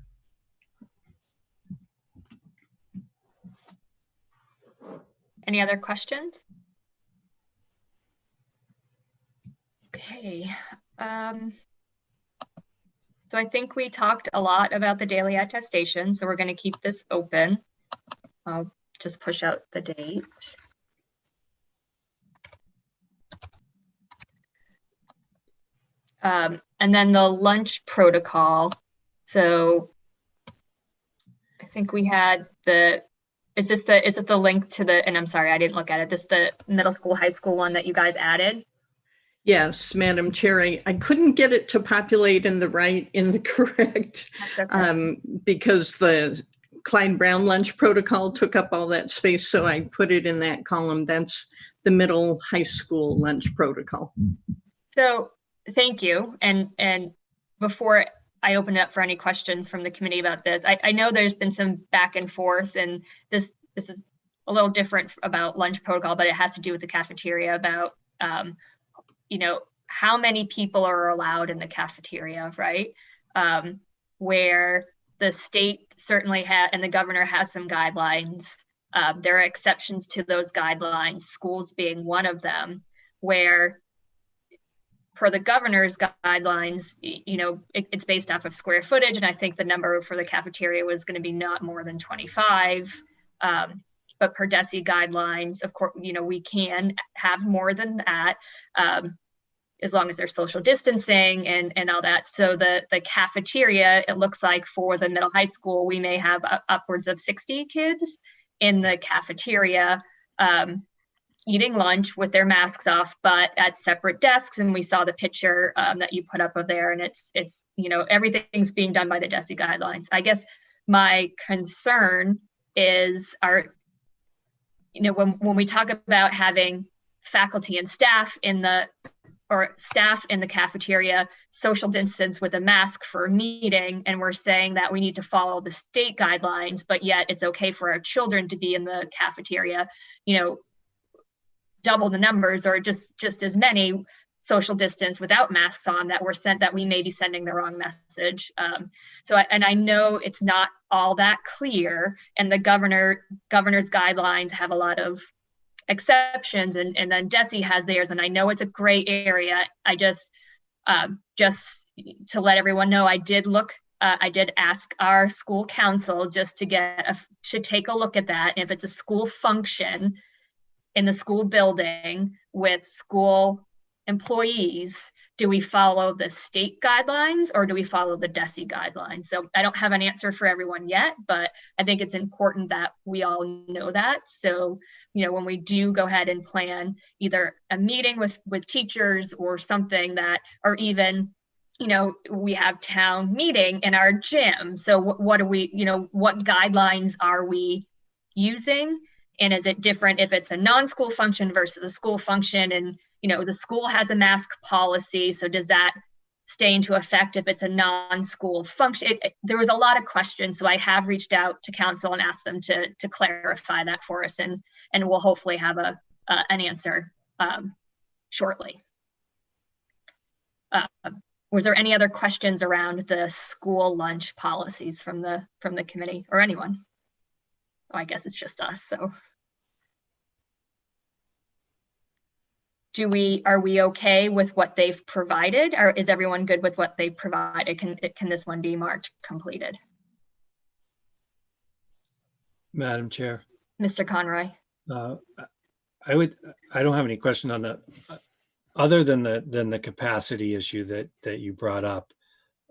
Any other questions? Okay. So I think we talked a lot about the daily attestation, so we're going to keep this open. I'll just push out the date. And then the lunch protocol. So I think we had is it the link to the, and I'm sorry, I didn't look at it. This the middle school, high school one that you guys added? Yes, Madam Chair, I couldn't get it to populate in the correct, okay. Because the Clyde Brown lunch protocol took up all that space. So I put it in that column. That's the middle high school lunch protocol. So thank you. And before I open it up for any questions from the committee about this, I know there's been some back and forth, and this is a little different about lunch protocol, but it has to do with the cafeteria about, you know, how many people are allowed in the cafeteria, right? Where the state certainly has, and the governor has some guidelines. There are exceptions to those guidelines, schools being one of them, where per the governor's guidelines, you know, it's based off of square footage. And I think the number for the cafeteria was going to be not more than 25. But per DESE guidelines, of course, you know, we can have more than that, as long as there's social distancing and all that. So the cafeteria, it looks like for the middle high school, we may have upwards of 60 kids in the cafeteria eating lunch with their masks off, but at separate desks. And we saw the picture that you put up of there, and it's you know, everything's being done by the DESE guidelines. I guess my concern is when we talk about having faculty and staff in the cafeteria, social distance with a mask for a meeting, and we're saying that we need to follow the state guidelines, but yet it's okay for our children to be in the cafeteria, double the numbers or just as many social distance without masks on, that we may be sending the wrong message. I know it's not all that clear, and the governor's guidelines have a lot of exceptions, and then DESE has theirs, and I know it's a gray area. I just to let everyone know, I did ask our school council just to take a look at that. And if it's a school function in the school building with school employees, do we follow the state guidelines or do we follow the DESE guidelines? So I don't have an answer for everyone yet, but I think it's important that we all know that. So, when we do go ahead and plan either a meeting with teachers or something that, or even, we have town meeting in our gym. So what guidelines are we using? And is it different if it's a non-school function versus a school function? And the school has a mask policy, so does that stay into effect if it's a non-school function? There was a lot of questions, so I have reached out to council and asked them to clarify that for us, and we'll hopefully have an answer shortly. Was there any other questions around the school lunch policies from the committee or anyone? Oh, I guess it's just us, so. Are we okay with what they've provided, or is everyone good with what they've provided? Can this one be marked completed? Madam Chair. Mr. Conroy. I don't have any question on that, other than the capacity issue that you brought up.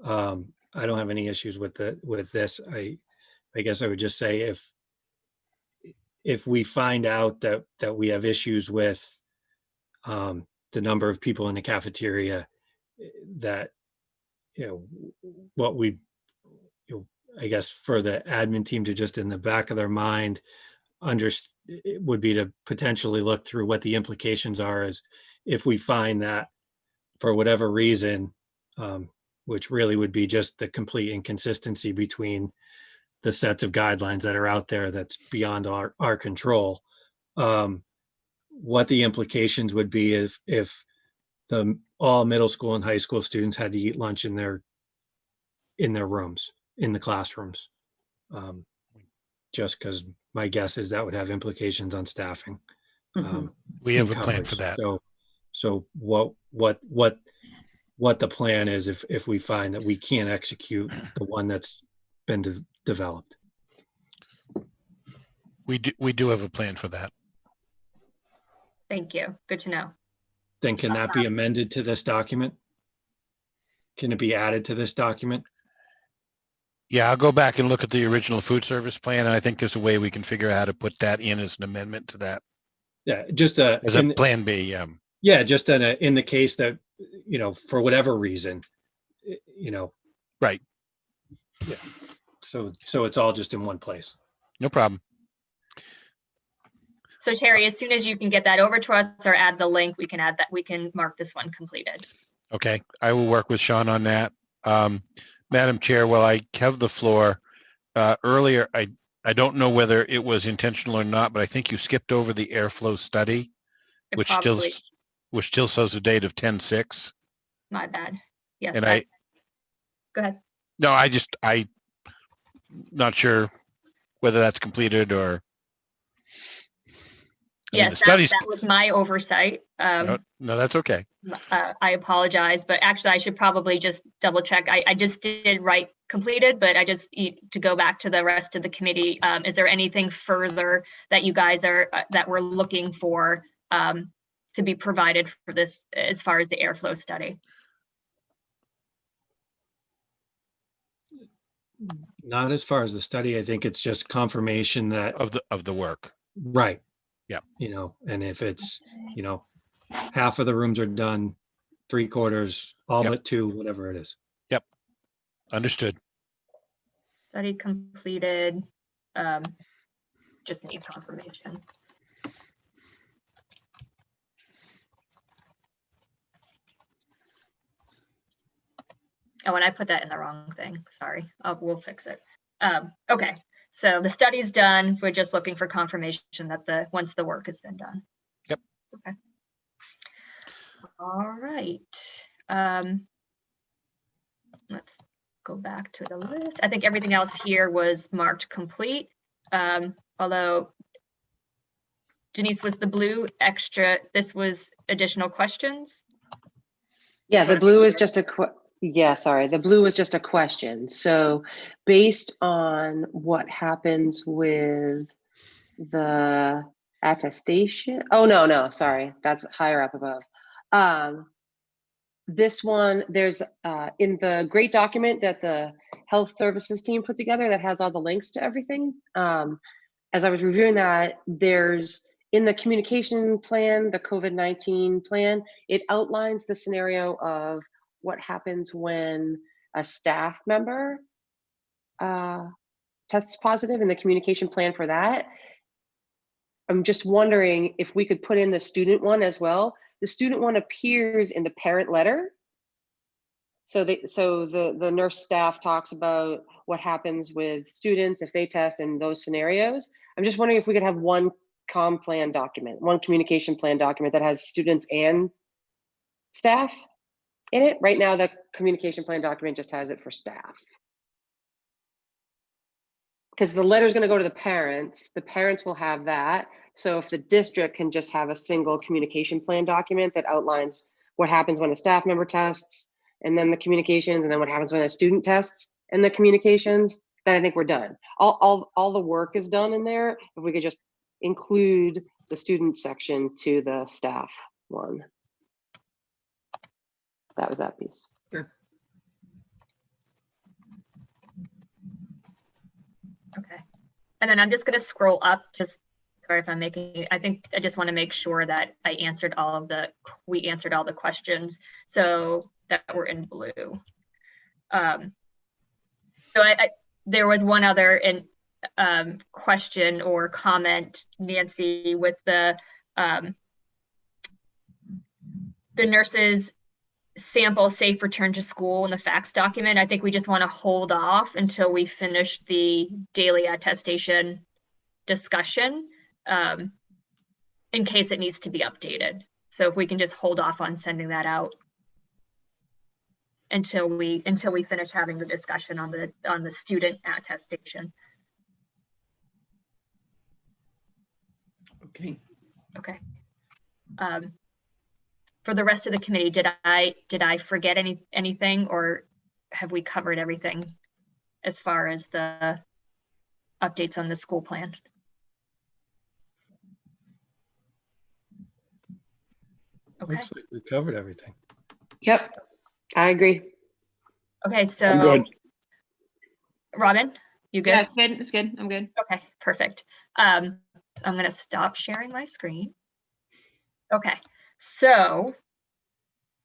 I don't have any issues with this. I guess I would just say if we find out that we have issues with the number of people in the cafeteria, that what we I guess for the admin team to just in the back of their mind would be to potentially look through what the implications are, as if we find that for whatever reason, which really would be just the complete inconsistency between the sets of guidelines that are out there that's beyond our control, what the implications would be if all middle school and high school students had to eat lunch in their rooms, in the classrooms. Just because my guess is that would have implications on staffing. We have a plan for that. So what the plan is if we find that we can't execute the one that's been developed. We do have a plan for that. Thank you. Good to know. Then can that be amended to this document? Can it be added to this document? Yeah, I'll go back and look at the original food service plan, and I think there's a way we can figure out how to put that in as an amendment to that. Yeah, just as a plan B. Yeah, just in the case that, for whatever reason, Right. Yeah. So it's all just in one place. No problem. So Terry, as soon as you can get that over to us or add the link, we can mark this one completed. Okay, I will work with Sean on that. Madam Chair, while I have the floor, earlier, I don't know whether it was intentional or not, but I think you skipped over the airflow study, which still shows a date of 10/6. My bad. Yes. And go ahead. No, I'm not sure whether that's completed or. Yes, that was my oversight. No, that's okay. I apologize, but actually I should probably just double check. I just did write completed, but I just need to go back to the rest of the committee. Is there anything further that you guys that we're looking for to be provided for this as far as the airflow study? Not as far as the study. I think it's just confirmation that of the work. Right. Yeah. And if it's, half of the rooms are done, 3/4, all but 2, whatever it is. Yep. Understood. Study completed. Just need confirmation. Oh, and I put that in the wrong thing. Sorry. We'll fix it. Okay. So the study's done. We're just looking for confirmation that once the work has been done. Yep. Okay. All right. Let's go back to the list. I think everything else here was marked complete. Although Denise, was the blue extra, this was additional questions? Yeah, Just the wanna blue make is sure. just the blue was just a question. So based on what happens with the attestation, oh, no, sorry, that's higher up above. This one, there's in the great document that the health services team put together that has all the links to everything. As I was reviewing that, there's in the communication plan, the COVID-19 plan, it outlines the scenario of what happens when a staff member tests positive in the communication plan for that. I'm just wondering if we could put in the student one as well. The student one appears in the parent letter. So the nurse staff talks about what happens with students if they test in those scenarios. I'm just wondering if we could have one comm plan document, one communication plan document that has students and staff in it. Right now, the communication plan document just has it for staff. Because the letter is going to go to the parents will have that. So if the district can just have a single communication plan document that outlines what happens when a staff member tests, and then the communications, and then what happens when a student tests and the communications, then I think we're done. All the work is done in there. If we could just include the student section to the staff one. That was that piece. Sure. Okay. And then I'm just going to scroll up, just sorry if I'm making, I think I just want to make sure that we answered all the questions. So that were in blue. So there was one other question or comment, Nancy, with the nurses sample safe return to school in the facts document. I think we just want to hold off until we finish the daily attestation discussion in case it needs to be updated. So if we can just hold off on sending that out until we finish having the discussion on the student attestation. Okay. Okay. For the rest of the committee, did I forget anything, or have we covered everything as far as the updates on the school plan? Okay. Looks like we covered everything. Yep, I agree. Okay, so I'm good. Robin, you good? Yeah, it's good. It's good. I'm good. Okay, perfect. I'm going to stop sharing my screen. Okay, so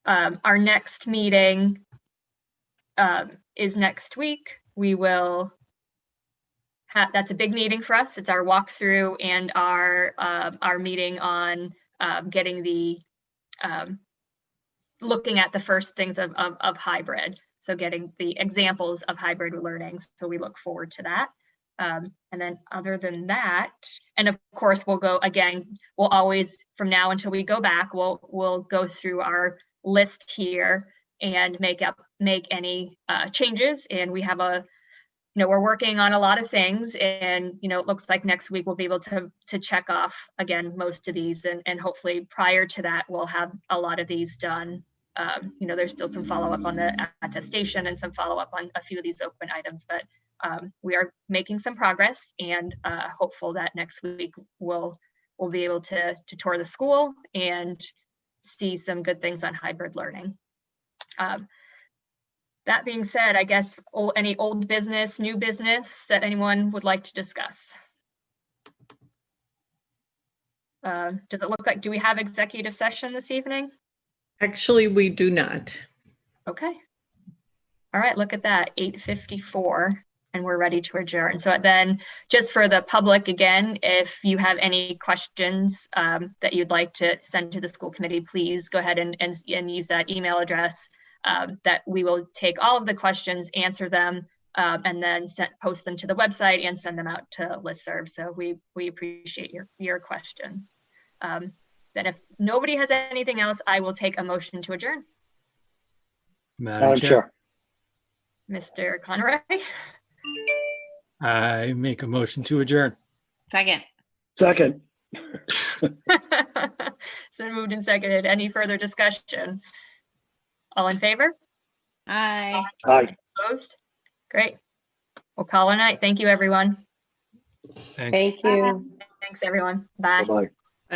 our next meeting is next week. We will have, that's a big meeting for us. It's our walkthrough and our meeting on getting the looking at the first things of hybrid. So getting the examples of hybrid learning. So we look forward to that. And then other than that, and of course, we'll go again, we'll always, from now until we go back, we'll go through our list here and make any changes. And we have we're working on a lot of things, and it looks like next week we'll be able to check off again most of these, and hopefully prior to that we'll have a lot of these done. There's still some follow-up on the attestation and some follow-up on a few of these open items, but we are making some progress, and hopeful that next week we'll be able to tour the school and see some good things on hybrid learning. That being said, I guess any old business, new business that anyone would like to discuss? Does it look like, do we have executive session this evening? Actually, we do not. Okay. All right, look at that, 8:54. and we're ready to adjourn. So then, just for the public again, if you have any questions that you'd like to send to the school committee, please go ahead and use that email address. That we will take all of the questions, answer them, and then post them to the website and send them out to listserv. So we appreciate your questions. Then if nobody has anything else, I will take a motion to adjourn. Madam Chair, Mr. Conroy. I make a motion to adjourn. Second. Second. It's been moved and seconded. Any further discussion? All in favor? Aye. Aye. Opposed? Great. We'll call it a night. Thanks, everyone. Thanks. Thank you. Thanks, everyone. Bye. Bye-bye.